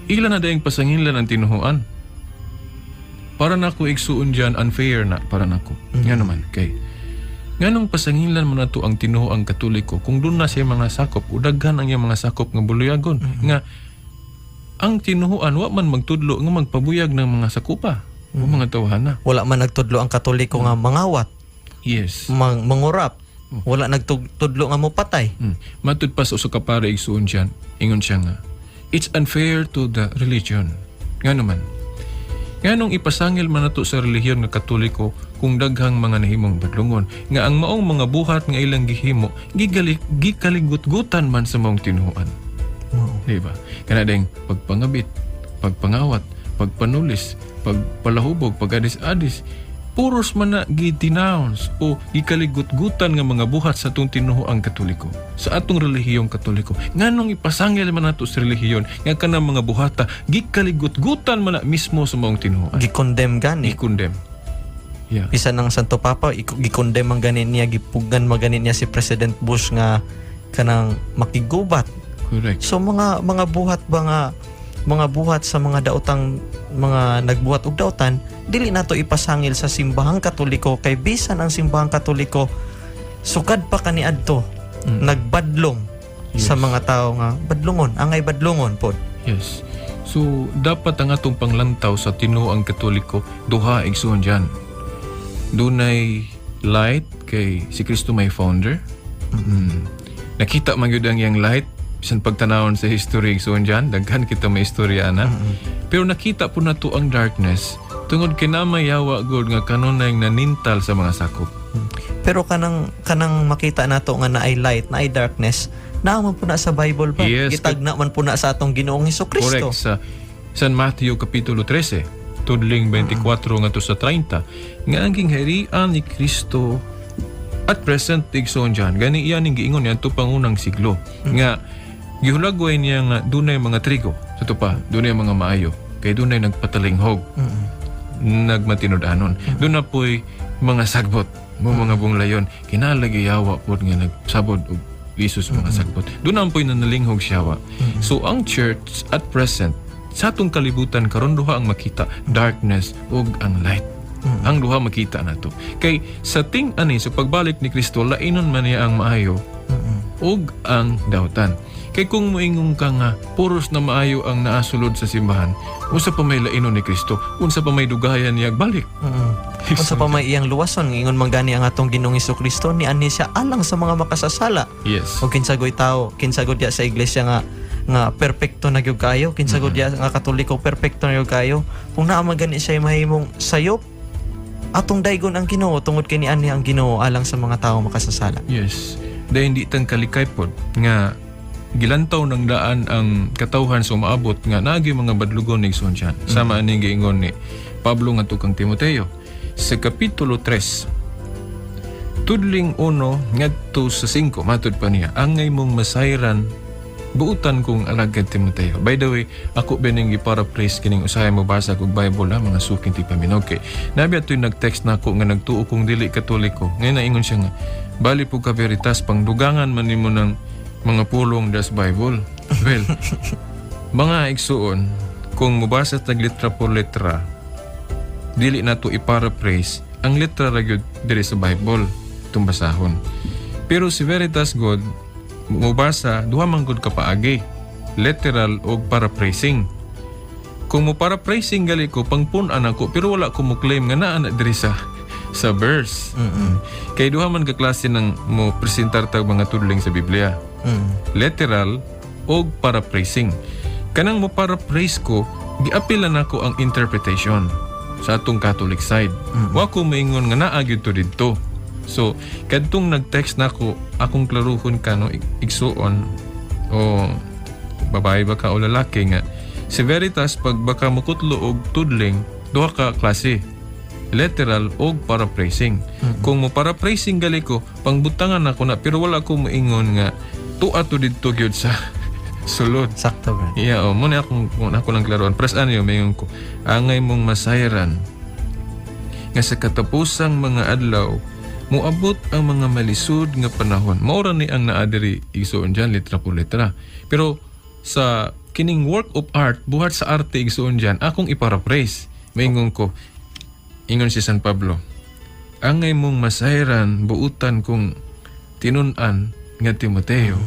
ila na dayang pasangilan ang tinuhuan. Para na ako igsuon dyan, unfair na para na ako. Nga naman, kay nganong pasangilan mo na to ang tinuhuang Katoliko kung doon na siya mga sakop, o daghan ang iyang mga sakop nga buluyagon. Nga, ang tinuhuan, wa man magtudlo nga magpabuyag ng mga sakupa o mga tawhana. Wala man nagtudlo ang Katoliko nga mangawat. Yes. Mangurap. Wala nagtudlo nga mo patay. Matud pa sa usa ka pare igsuon dyan, ingon siya nga, it's unfair to the religion. Nga naman. Nganong ipasangil man nato sa relihiyon nga Katoliko kung daghang mga nahimong badlungon nga ang maong mga buhat nga ilang gihimo gikaligut-gutan man sa maong tinuhuan. Diba? Kana ding pagpangabit, pagpangawat, pagpanulis, pagpalahubog, pagadis-adis, puros man na gitinounce o gikaligut-gutan nga mga buhat sa atong tinuhuang Katoliko, sa atong relihiyong Katoliko. Nganong ipasangil man nato sa relihiyon nga kanang mga buhata gikaligut-gutan man na mismo sa maong tinuhuan. Gikondem gani. Gikondem. Yeah. Isa ng Santo Papa, gikondem ang ganin niya, gipugan maganin niya si President Bush nga kanang makigubat. Correct. So mga buhat ba nga mga buhat sa mga daotang mga nagbuhat og daotan, dili nato ipasangil sa simbahang Katoliko kay bisan ang simbahang Katoliko sukad pa kaniadto nagbadlong sa mga tao nga badlungon, angay badlungon pod. Yes. So, dapat ang atong panglantaw sa tinuang Katoliko, duha igsoon dyan. Dunay light kay si Kristo may founder. Nakita man yun ang yung light, bisan pagtanawon sa history igsoon dyan, daghan kita may istorya na. Pero nakita po na to ang darkness, tungod kinamayawa god nga kanunay nanintal sa mga sakop. Pero kanang makita nato nga naay light, naay darkness, naaman po na sa Bible ba? Yes, Gitagna man po na sa atong Ginoong Hesukristo. Correct. Sa San Matthew Kapitulo 13, tudling 24 nga to sa 30, nga ang gingharian ni Kristo at present igsoon dyan, gani iyan ang giingon niya ito pangunang siglo. Nga, gihulagway niya nga dunay mga trigo. Sa ito pa, dunay mga maayo. Kay dunay nagpatalinghog. Nagmatinodanon. Doon na po'y mga sagbot. Mga bunglayon. Kinalagiyawa po nga nagsabod o Jesus mga sagbot. Doon na po'y nanalinghog siyawa. So, ang church at present, sa atong kalibutan karon duha ang makita, darkness ug ang light. Ang duha makita nato. Kay sa ting-ani sa pagbalik ni Kristo lainon man niya ang maayo ug ang dawtan. Kay kung moingon ka nga puros na maayo ang naasulod sa simbahan, unsa pa may lainon ni Kristo, unsa pa may dugayan niya balik. Unsa pa may iyang luwason, ingon man gani ang atong Ginoong Hesukristo ni ani siya alang sa mga makasasala. Yes. O kinsagoy tao, kinsagod ya sa iglesia nga perpekto na gyud kayo, kinsagod ya nga Katoliko perpekto na gyud kayo. Kung naa man gani siya mahimong sayop, atong daygon ang Ginoo tungod kay ni ani ang Ginoo alang sa mga tao makasasala. Yes. Dahil hindi tang kalikay pod nga gilantaw ng daan ang katawhan sa umaabot nga nagi mga badlugon ni igsoon dyan. Sama aning giingon ni Pablo nga tukang Timoteo sa Kapitulo 3 tudling 1 ngadto sa 5 matud pa niya, angay mong masayran buutan kong alagad Timoteo. By the way, ako bining i-paraphrase kining usahay mo basa kong Bible ha, mga suking ti paminog. Kay nabi ato'y nag-text na ako nga nagtuo kong dili Katoliko. Ngayon naingon siya nga, bali po ka veritas, pangdugangan man nimo ng mga pulong das Bible. Well, mga igsuon, kung mubasa tag letra por letra, dili na to i-paraphrase, ang letra ra gyud diri sa Bible, itong basahon. Pero si Veritas God, mubasa, duha man gud ka paagi, literal o paraphrasing. Kung mo paraphrasing gali ko, pangpunan ako, pero wala ko mo claim nga naa na diri sa verse. Kay duha man ka klase ng mo presentar tag mga tudling sa Biblia. Literal o paraphrasing. Kanang mo paraphrase ko, giapilan ako ang interpretation sa atong Catholic side. Wa ko maingon nga naa gyud to didto. So, kadtong nag-text na ako, akong klaruhon ka no, igsuon o babae ba ka o lalaki nga. Si Veritas, pag baka makutlo og tudling, duha ka klase. Literal o paraphrasing. Kung mo paraphrasing gali ko, pangbutangan ako na, pero wala ko maingon nga, tuwa to dito gyud sa sulod. Sakto ba? Yeah, muna ako lang klaruhan. Pres ano yun, maingon ko, angay mong masayran nga sa katapusang mga adlaw, muabot ang mga malisud nga panahon. Maura ni ang naadiri igsoon dyan, litra po litra. Pero sa kining work of art, buhat sa arte igsoon dyan, akong iparaphrase. Maingon ko, ingon si San Pablo, angay mong masayran, buutan kong tinunan nga Timoteo.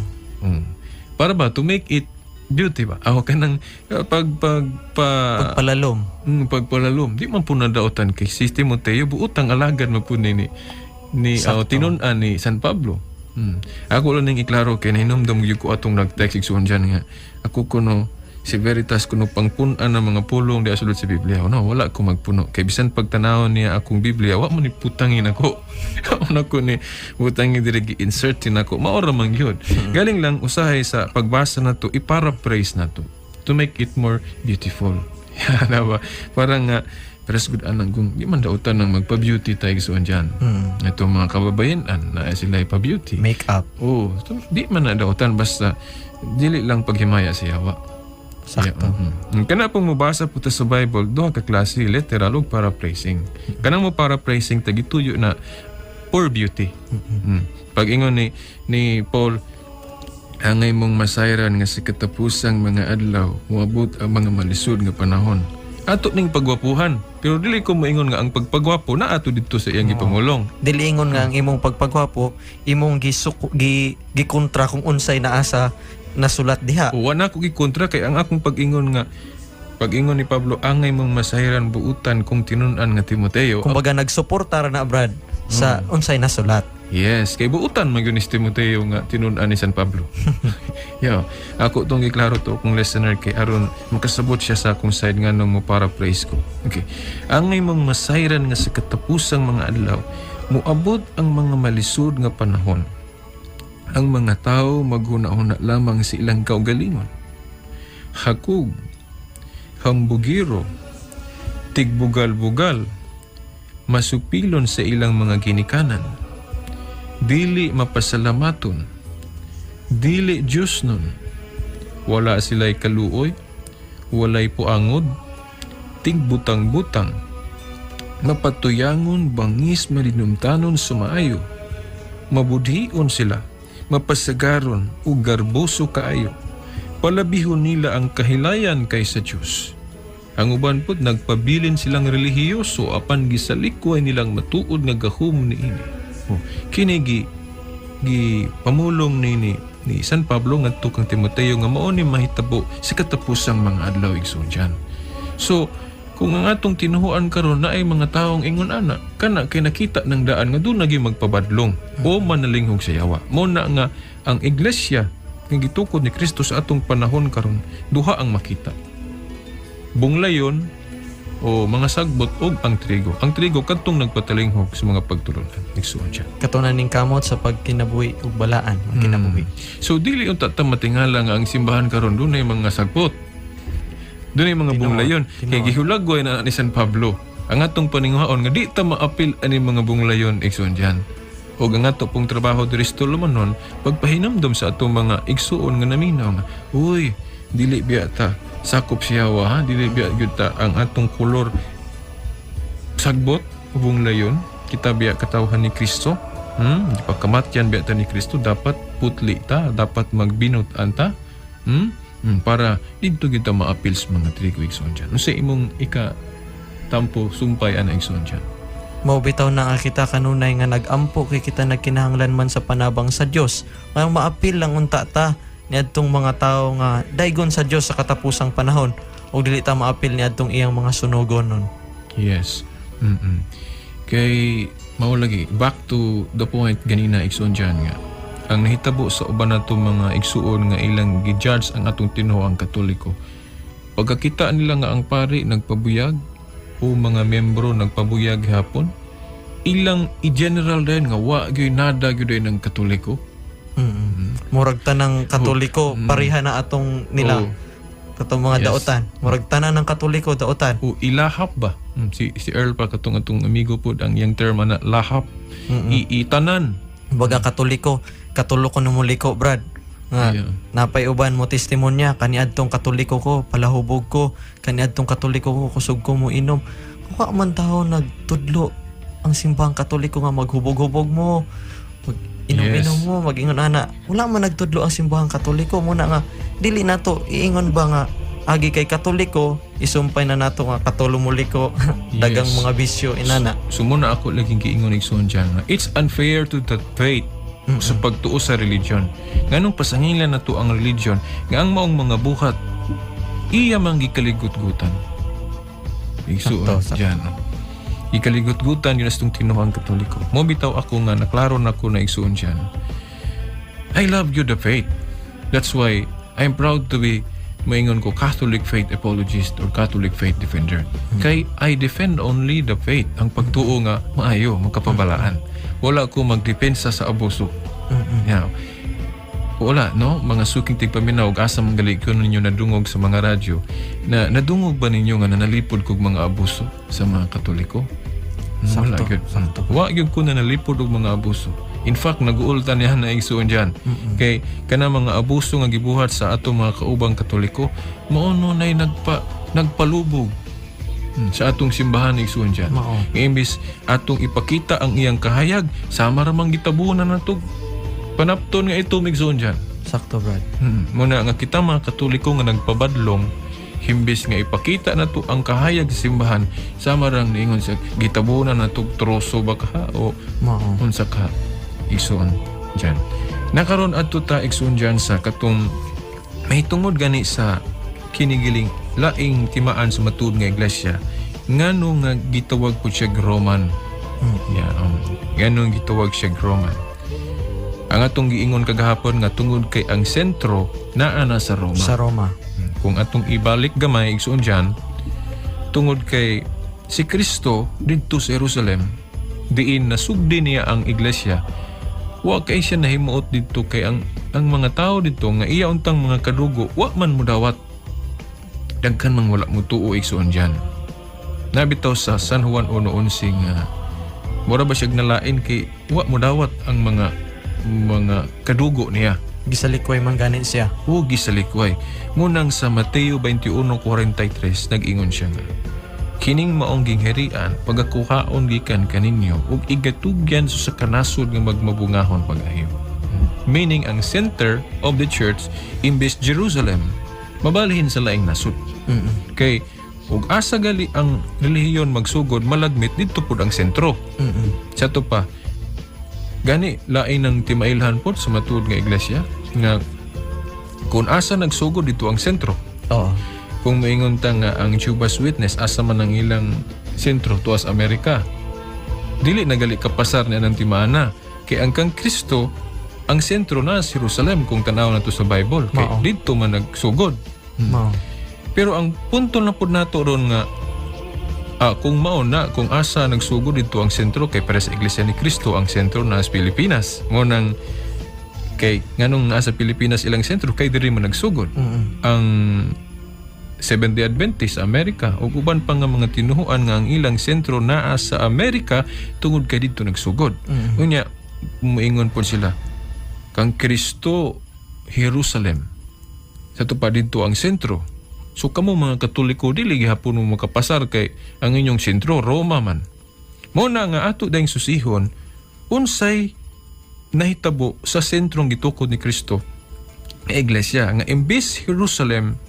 Para ba, to make it beauty ba? Ako ka ng Pagpalalom. Pagpalalom. Di man po nadaotan kay si Timoteo, buutang alagad man po ni tinunan ni San Pablo. Ako lang nang iklaro kay nahinumdum gyud ko atong nag-text igsoon dyan nga ako kuno si Veritas kuno pangpunan ng mga pulong di asulod sa Biblia. No, wala ko magpuno kay bisan pagtanawon niya akong Biblia wa mo ni putangin ako. Ano ko ni putangin diri gi-insertin ako. Maora man gyud. Galing lang usahay sa pagbasa nato i-paraphrase nato to make it more beautiful. Yan ba? Parang nga Pero good anang kung di man dautan ng magpa-beauty tayo gusto dyan. Ito mga kababayanan na sila ipa-beauty. Make up. Oo. So, di man na dautan basta dili lang paghimaya sa yawa. Sakto. Kana pong mabasa po sa Bible, duha ka klase, literal ug paraphrasing. Kanang mo paraphrasing tagituyo na for beauty. Pag ingon ni Paul, angay mong masayran nga sa katapusang mga adlaw, muabot ang mga malisud nga panahon. Ato ning pagwapuhan. Pero dili ko moingon nga ang pagpagwapo na ato dito sa iyang gipamulong. Dili ingon nga ang imong pagpagwapo, imong gikontra kung unsay naa sa nasulat diha. O wala ko gikontra kay ang akong pag-ingon ni Pablo, angay mong masahiran buutan kung tinun-an nga Timoteo. Kumbaga nagsuporta ra na Brad sa unsay nasulat. Yes, kay buutan man yun ni Timoteo nga tinun-an ni San Pablo. Yo, ako tong giklaro to kung listener kay aron makasabot siya sa akong side nga nung mo paraphrase ko. Okay. Angay mong masayran nga sa katapusang mga adlaw, muabot ang mga malisud nga panahon. Ang mga tao maghuna-huna lamang sa ilang kaugalingon. Hakug, hambugiro, tigbugal-bugal, masupilon sa ilang mga ginikanan. Dili mapasalamaton, dili Diyos nun. Wala sila'y kaluoy, walay puangod, tigbutang-butang, mapatuyangon, bangis, malinumtanon, sumaayo. Mabudhion sila, mapasagaron, ug garboso kaayo. Palabihon nila ang kahilayan kaysa Diyos. Ang uban pod nagpabilin silang relihiyoso apan gisalikway nilang matuod nga gahum niini. Kini gi pamulong ni San Pablo ngadto kang Timoteo nga mao ni mahitabo sa katapusang mga adlaw igsoon diyan. So kung ang atong tinuhuan karon na ay mga taong ingon ana kana kay nakita ng daan nga doon nagi magpabadlong o manalinghog sa yawa. Mo na nga ang iglesia nga gitukod ni Kristo sa atong panahon karon duha ang makita. Bunglayon o mga sagbot o ang trigo. Ang trigo kadtong nagpatalinghog sa mga pagtulunan. Igsoon siya. Katunan ning kamot sa pagkinabuhi ug balaan ang kinabuhi. So dili unta ta matingala nga ang simbahan karon dunay mga sagbot. Dunay mga bunglayon. Kay gihulagway na ni San Pablo. Ang atong paninghaon nga di ta maapil ani mga bunglayon igsoon diyan. O ang ato pong trabaho diri sa tulumanon pagpahinamdom sa atong mga igsuon nga naminaw nga uy dili biya ta sakop siyawa ha dili biya gyud ta ang atong kolor sagbot ubong layon kita biya katawhan ni Kristo di pagkamatyan biya ta ni Kristo dapat putli ta dapat magbinot anta para dito kita maapil sa mga trigo igsoon diyan sa imong ika tampo sumpay ana igsoon diyan. Mao bitaw na nga kita kanunay nga nagampo kay kita nagkinahanglan man sa panabang sa Dios nga maapil lang unta ta niadtong mga tao nga daygon sa Dios sa katapusang panahon ug dili ta maapil niadtong iyang mga sunugon nun. Yes. Kay mao lagi back to the point ganina igsoon diyan nga ang nahitabo sa uban nato mga igsuon nga ilang gi-judge ang atong tinuoang Katoliko. Pagkakita nila nga ang pari nagpabuyag o mga membro nagpabuyag hapon, ilang i-general din nga wa gyud nada gyud ng Katoliko. Murag tanang Katoliko pareha na atong nila katong mga daotan. Murag tanan ng Katoliko daotan. O ilahap ba? Si Earl pa katong atong amigo pod ang yang term na lahap. Itanan. Baga Katoliko no muliko Brad. Napay uban mo testimonya kaniadtong Katoliko ko palahubog ko kaniadtong Katoliko ko kusog ko mo inom. Wa man taho nagtudlo ang simbahang Katoliko nga maghubog-hubog mo. Inom-inom mo, mag-ingon ana. Wala man nagtudlo ang simbahang Katoliko muna nga dili nato iingon ba nga agi kay Katoliko isumpay na nato nga katulumuliko dagang mga bisyo inana. So muna ako laging giingon igsoon diyan nga it's unfair to that faith sa pagtuo sa religion. Nganong pasangilan nato ang religion nga ang maong mga buhat iya man gikaligut-gutan. Igsoon diyan. Ikaligut-gutan yun astong tinuhang Katoliko. Mo bitaw ako nga naklaro na ko na igsuon diyan. I love you the faith. That's why I'm proud to be maingon ko Catholic faith apologist or Catholic faith defender. Kay I defend only the faith. Ang pagtuo nga maayo, makapabalaan. Wala ko magdepensa sa abuso. Wala, no? Mga suking tigpaminaw, asa manggalig ko ninyo nadungog sa mga radyo. Na nadungog ba ninyo nga nanalipod kog mga abuso sa mga Katoliko? Wala yun. Wala yun ko na nalipod og mga abuso. In fact, nag-uultan niya na igsuon dyan. Kay kana mga abuso nga gibuhat sa ato mga kaubang Katoliko, maono na'y nagpalubog sa atong simbahan igsuon dyan. Imbis atong ipakita ang iyang kahayag, sama ramang gitabunan na ito. Panapton nga ito migsoon dyan. Sakto, Brad. Muna nga kita mga Katoliko nga nagpabadlong, himbis nga ipakita na to ang kahayag sa simbahan, sama rang niingon sa gitabunan na to troso ba ka o Mao. unsa ka igsoon dyan. Nakaroon adto ta igsoon dyan sa katong may tungod gani sa kinigiling laing timaan sa matud nga iglesia ngano nga gitawag po siya Roman. Ngano gitawag siya Roman. Ang atong giingon kagahapon nga tungod kay ang sentro naa na sa Roma. Sa Roma. Kung atong ibalik gamay igsoon dyan, tungod kay si Kristo dito sa Jerusalem, diin nasugdi niya ang iglesia, wa kay siya nahimuot dito kay ang mga tao dito nga iya untang mga kadugo, wa man mo dawat. Dagkan mang wala mo tuo igsoon dyan. Nabitaw sa San Juan 1:11 nga, mura ba siya nalain kay wa mo dawat ang mga kadugo niya. Gisalikway man gani siya. O gisalikway. Ngunang sa Mateo 21:43 nag-ingon siya nga, kining maong gingherian pagakuhaon gikan kaninyo ug igatugyan sa kanasod nga magmabungahon pag-ayo. Meaning ang center of the church imbes Jerusalem mabalhin sa laing nasod. Kay ug asa gali ang relihiyon magsugod malagmit dito pud ang sentro. Sa to pa gani lain ng timailhan po sa matuod nga iglesia nga kung asa nagsugod dito ang sentro. Oo. Kung maingon ta nga ang Jehovah's Witness asa man ang ilang sentro tuas Amerika, dili nagali kapasar na ng timaana kay ang kang Kristo ang sentro na sa Jerusalem kung tanaw na to sa Bible kay Mao. dito man nagsugod. Mao. Pero ang punto na po nato ron nga kung mauna, kung asa nagsugod dito ang sentro kay para sa Iglesia ni Cristo ang sentro na sa Pilipinas. Ngunang kay nganong nasa Pilipinas ilang sentro kay diri man nagsugod. Ang Seventh-day Adventist sa Amerika ug uban pa nga mga tinuhuan nga ang ilang sentro naa sa Amerika tungod kay dito nagsugod. Unya moingon po sila kang Kristo Jerusalem. Sa to pa dito ang sentro. So kamo mga Katoliko dili gihapon mo makapasar kay ang inyong sentro Roma man. Mao na nga ato daing susihon unsay nahitabo sa sentrong gitukod ni Kristo nga iglesia nga imbes Jerusalem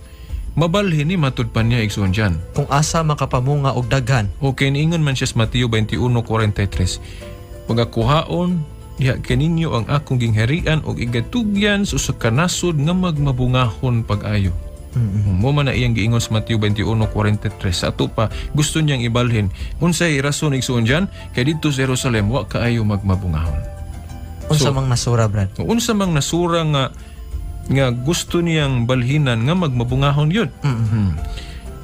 mabalhin ni matud pa niya igsoon dyan. Kung asa makapamunga og daghan. Okay, niingon man siya sa Mateo 21:43. Pagakuhaon diha kaninyo ang akong gingharian og igatugyan sa kanasod nga magmabungahon pag-ayo. Mo man na iyang giingon sa Mateo 21:43. Sa ato pa gusto niyang ibalhin unsay rason igsoon dyan kay dito sa Jerusalem wa kaayo magmabungahon. Unsa mang nasura, Brad? Unsa mang nasura nga gusto niyang balhinan nga magmabungahon yun.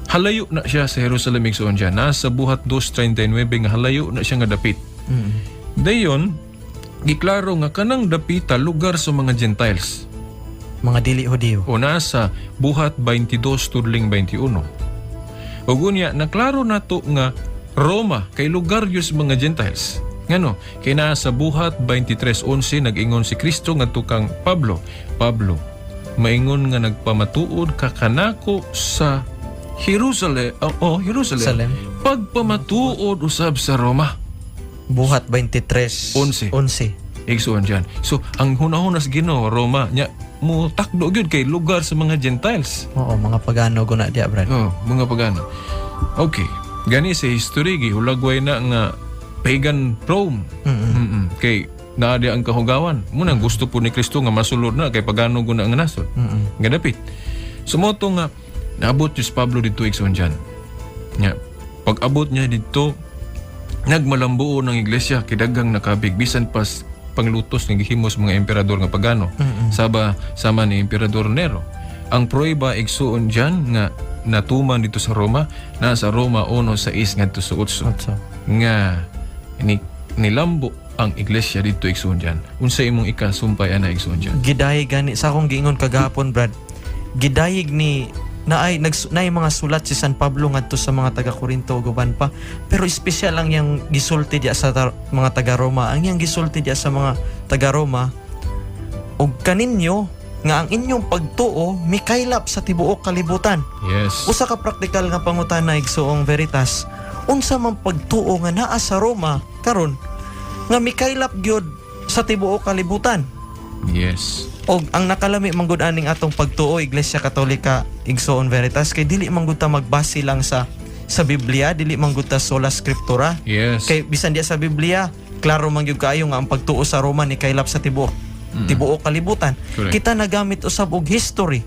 Halayo na siya sa Jerusalem igsoon dyan. Nasa buhat 2:39 nga halayo na siya nga dapit. Dayon giklaro nga kanang dapita lugar sa mga Gentiles. Mga dili Hudiyo. O nasa buhat 22:21. O gunya, naklaro na to nga Roma kay lugar yun sa mga Gentiles. Ngano? Kay nasa buhat 23:11 nag-ingon si Kristo nga tukang Pablo, maingon nga nagpamatuod ka kanako sa Jerusalem. Jerusalem. Pagpamatuod usab sa Roma. Buhat 23:11. Igsuon dyan. So, ang hunahunas Ginoo Roma nya mo takdo gyud kay lugar sa mga Gentiles. Oo, mga pagano guna diya, Brad. Mga pagano. Okay. Gani sa history gihulagway na nga pagan Rome. Kay naa di ang kahugawan. Muna gusto po ni Kristo nga masulod na kay pagano guna ang nasod. Nga dapit. Sumoto nga naabot si Pablo dito igsoon dyan. Nya pag abot niya dito nagmalambuo ng iglesia kay daghang nakabig bisan pas panglutos ng gihimos mga emperador nga pagano. Sama ni Emperador Nero. Ang prueba igsuon dyan nga natuman dito sa Roma, nasa Roma 1:6 ngadto sa 8 nga nilambo ang iglesia dito igsuon dyan. Unsa imong ikasumpay ana igsuon dyan? Gidayig gani sa akong giingon kagahapon, Brad. Gidayig ni naay mga sulat si San Pablo ngadto sa mga taga Corinto ug uban pa, pero espesyal lang yang gisulti diya sa mga taga Roma. Ang yang gisulti diya sa mga taga Roma ug kaninyo nga ang inyong pagtuo mikaylap sa tibuok kalibutan. Yes. Usa ka praktikal nga pangutana igsoong Veritas. Unsa man pagtuo nga naa sa Roma karon nga mikaylap gyud sa tibuok kalibutan? Yes. Og ang nakalami manggod aning atong pagtuo Iglesia Katolika Igsoon Veritas kay dili manggod ta magbase lang sa Biblia, dili manggod ta sola scriptura. Yes. Kay bisan diya sa Biblia, klaro man gyud kaayo nga ang pagtuo sa Roma ni kaylap sa tibuok kalibutan. Correct. Kita nagamit usab og history,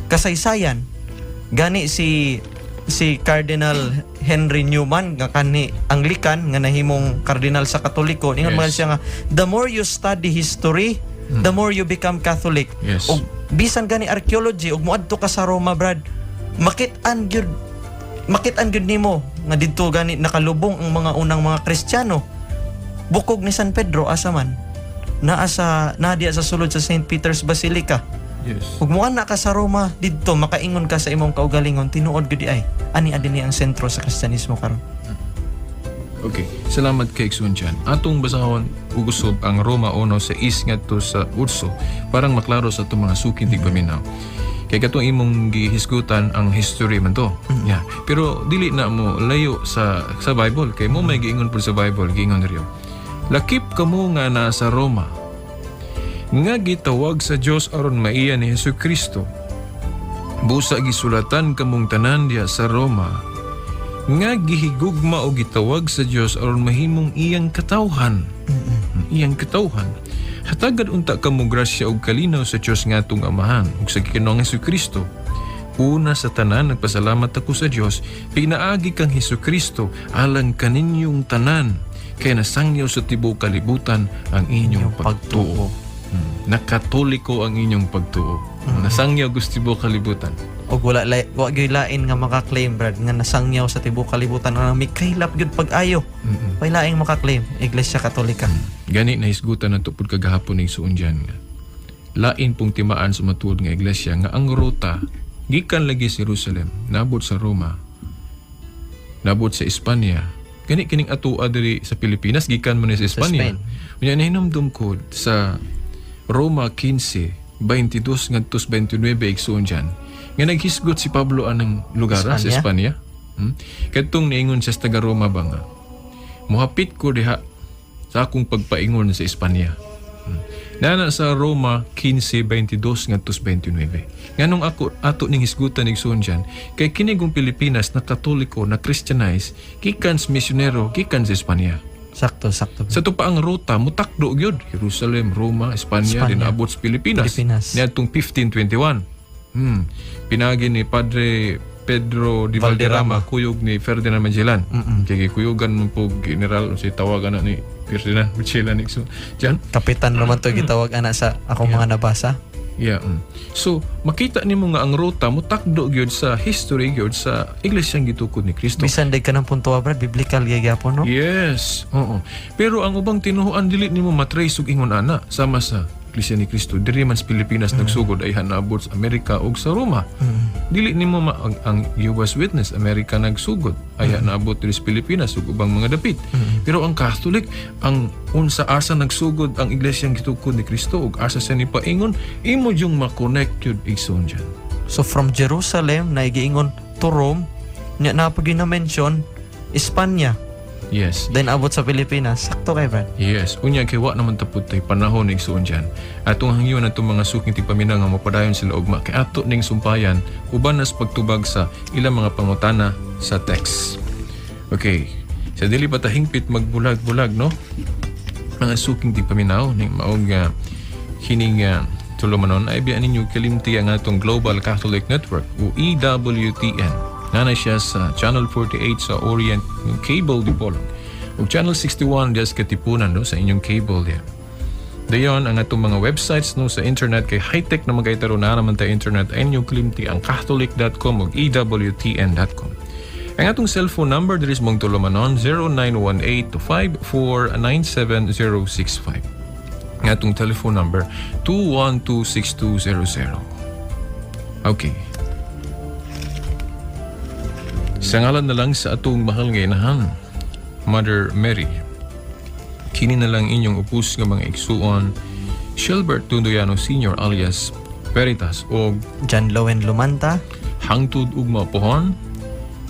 kasaysayan. Gani si Cardinal Henry Newman nga kani Anglican nga nahimong kardinal sa Katoliko, ingon man siya nga the more you study history, the more you become Catholic. Yes. Og bisan gani archaeology og moadto ka sa Roma, brad, makit-an gyud nimo nga didto gani nakalubong ang mga unang mga Kristiyano. Bukog ni San Pedro asa man naa diya sa sulod sa St. Peter's Basilica. Yes. Ug moan na ka sa Roma didto makaingon ka sa imong kaugalingon tinuod gyud ay ani adini ang sentro sa Kristyanismo karon. Okay, salamat kay Igsoon dyan. Atong basahon ugusob ang Roma 1 sa is ngadto sa Urso parang maklaro sa itong mga suking tigpaminaw. Kaya katong imong gihisgutan ang history man to. Yeah. Pero dili na mo layo sa Bible kay mo may giingon po sa Bible, giingon riyo. Lakip kamo nga nasa Roma nga gitawag sa Dios aron maiya ni Hesukristo. Busa gisulatan kamong tanan diha sa Roma nga gihigugma o gitawag sa Dios aron mahimong iyang katawhan. Iyang katawhan. Hatagad unta kamo grasya ug kalinaw sa Dios ngatong Amahan ug sa Ginoong Hesukristo. Una sa tanan nagpasalamat ako sa Dios pinaagi kang Hesukristo alang kaninyong tanan kay nasangyaw sa tibuok kalibutan ang inyong pagtuo. Nakatoliko ang inyong pagtuo. Nasangyaw gusto tibuok kalibutan. Og wala gyud lain nga makaklaim, brad, nga nasangyaw sa tibuok kalibutan nga may kaylap gyud pag-ayo. May laing makaklaim Iglesia Katolika. Gani na hisgutan nato pud kagahapon ning suon dyan nga. Lain pong timaan sa matuod nga iglesia nga ang ruta gikan lagi sa Jerusalem, nabot sa Roma, nabot sa Espanya. Gani kining atua diri sa Pilipinas gikan man sa Espanya. Unya nahinumdum ko sa Roma 15:22 ngadto 29 igsoon dyan nga naghisgot si Pablo anang lugar sa Espanya. Kadtong niingon siya sa taga Roma ba nga muhapit ko diha sa akong pagpaingon sa Espanya. Nana sa Roma 15:22 ngadto 29. Nganong ato ning hisgutan igsoon dyan kay kinigong Pilipinas na Katoliko na Christianize gikan sa misyonero gikan sa Espanya. Sakto. Sa to pa ang ruta mutakdo gyud Jerusalem, Roma, Espanya, din abot sa Pilipinas. Niadtong 1521. Pinagi ni Padre Pedro de Valderrama kuyog ni Ferdinand Magellan. Kaya kuyugan mo po general si tawagan na ni Ferdinand Magellan so diyan kapitan naman to gitawag ana sa akong mga nabasa. Yeah. So makita nimo nga ang ruta mo takdo gyud sa history gyud sa iglesyang gitukod ni Kristo. Bisan day kanang punto brad biblical gyapon no? Yes. Oo. Pero ang ubang tinuhuan dili nimo matrace ug ingon ana sama sa Iglesia ni Kristo diri man sa Pilipinas nagsugod ay hanabot sa Amerika ug sa Roma. Dili nimo ang US Witness Amerika nagsugod ay hanabot diri sa Pilipinas ug ubang mga dapit. Pero ang Catholic ang unsa asa nagsugod ang iglesyang gitukod ni Kristo ug asa sa ni paingon imo yung ma-connect yun igsoon dyan. So from Jerusalem na giingon to Rome nya na pag na-mention Espanya. Yes. Then abot sa Pilipinas. Sakto kay brad. Yes. Unya kay wa naman tapod tay panahon ning suon dyan. Atong hangyon atong mga suking tigpaminaw nga mapadayon sila ugma kay ato ning sumpayan uban nas pagtubag sa ilang mga pangutana sa text. Okay. Sa dili pa ta hingpit magbulag-bulag no. Mga suking tigpaminaw ning maog hining tulumanon ay biyan ninyo kalimti ang atong Global Catholic Network o EWTN. Nana siya sa Channel 48 sa Orient yung cable di Polong. O Channel 61 diya sa Katipunan no, sa inyong cable diya. Dayon ang atong mga websites no sa internet kay high-tech na magaytaro na naman ta internet ay inyong kalimti ang catholic.com o EWTN.com. Ang atong cellphone number diri sa mong tulumanon 0918-254-97065. Ang atong telephone number 212-6200. Okay. Sa ngalan na lang sa atong mahal nga inahan, Mother Mary, kini na lang inyong upus nga mga igsuon, Shelbert Tundoyano Sr. alias Veritas o John Lowen Lumanta, hangtod ug mapuhon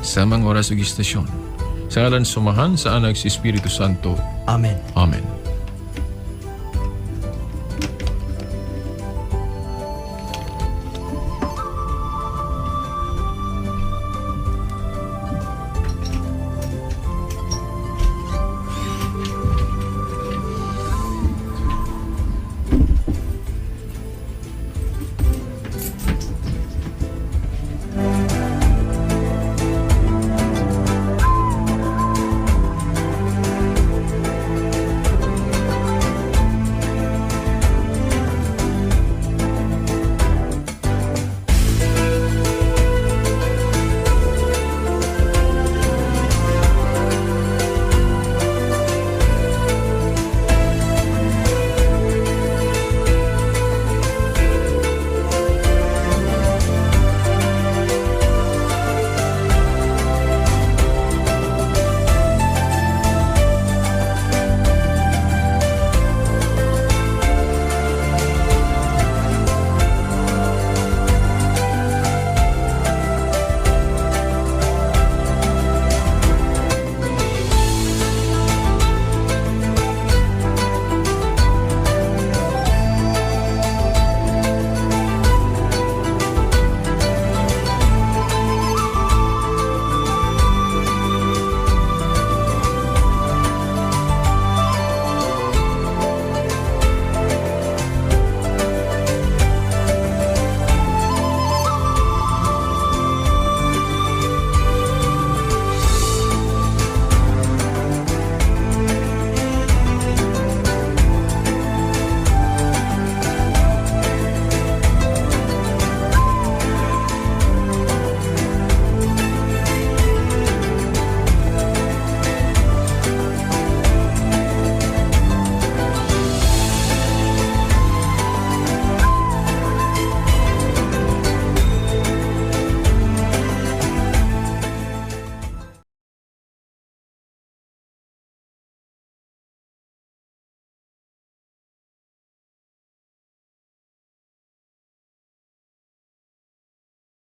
sa mga oras ug istasyon. Sa ngalan sumahan sa anak si Espiritu Santo. Amen. Amen.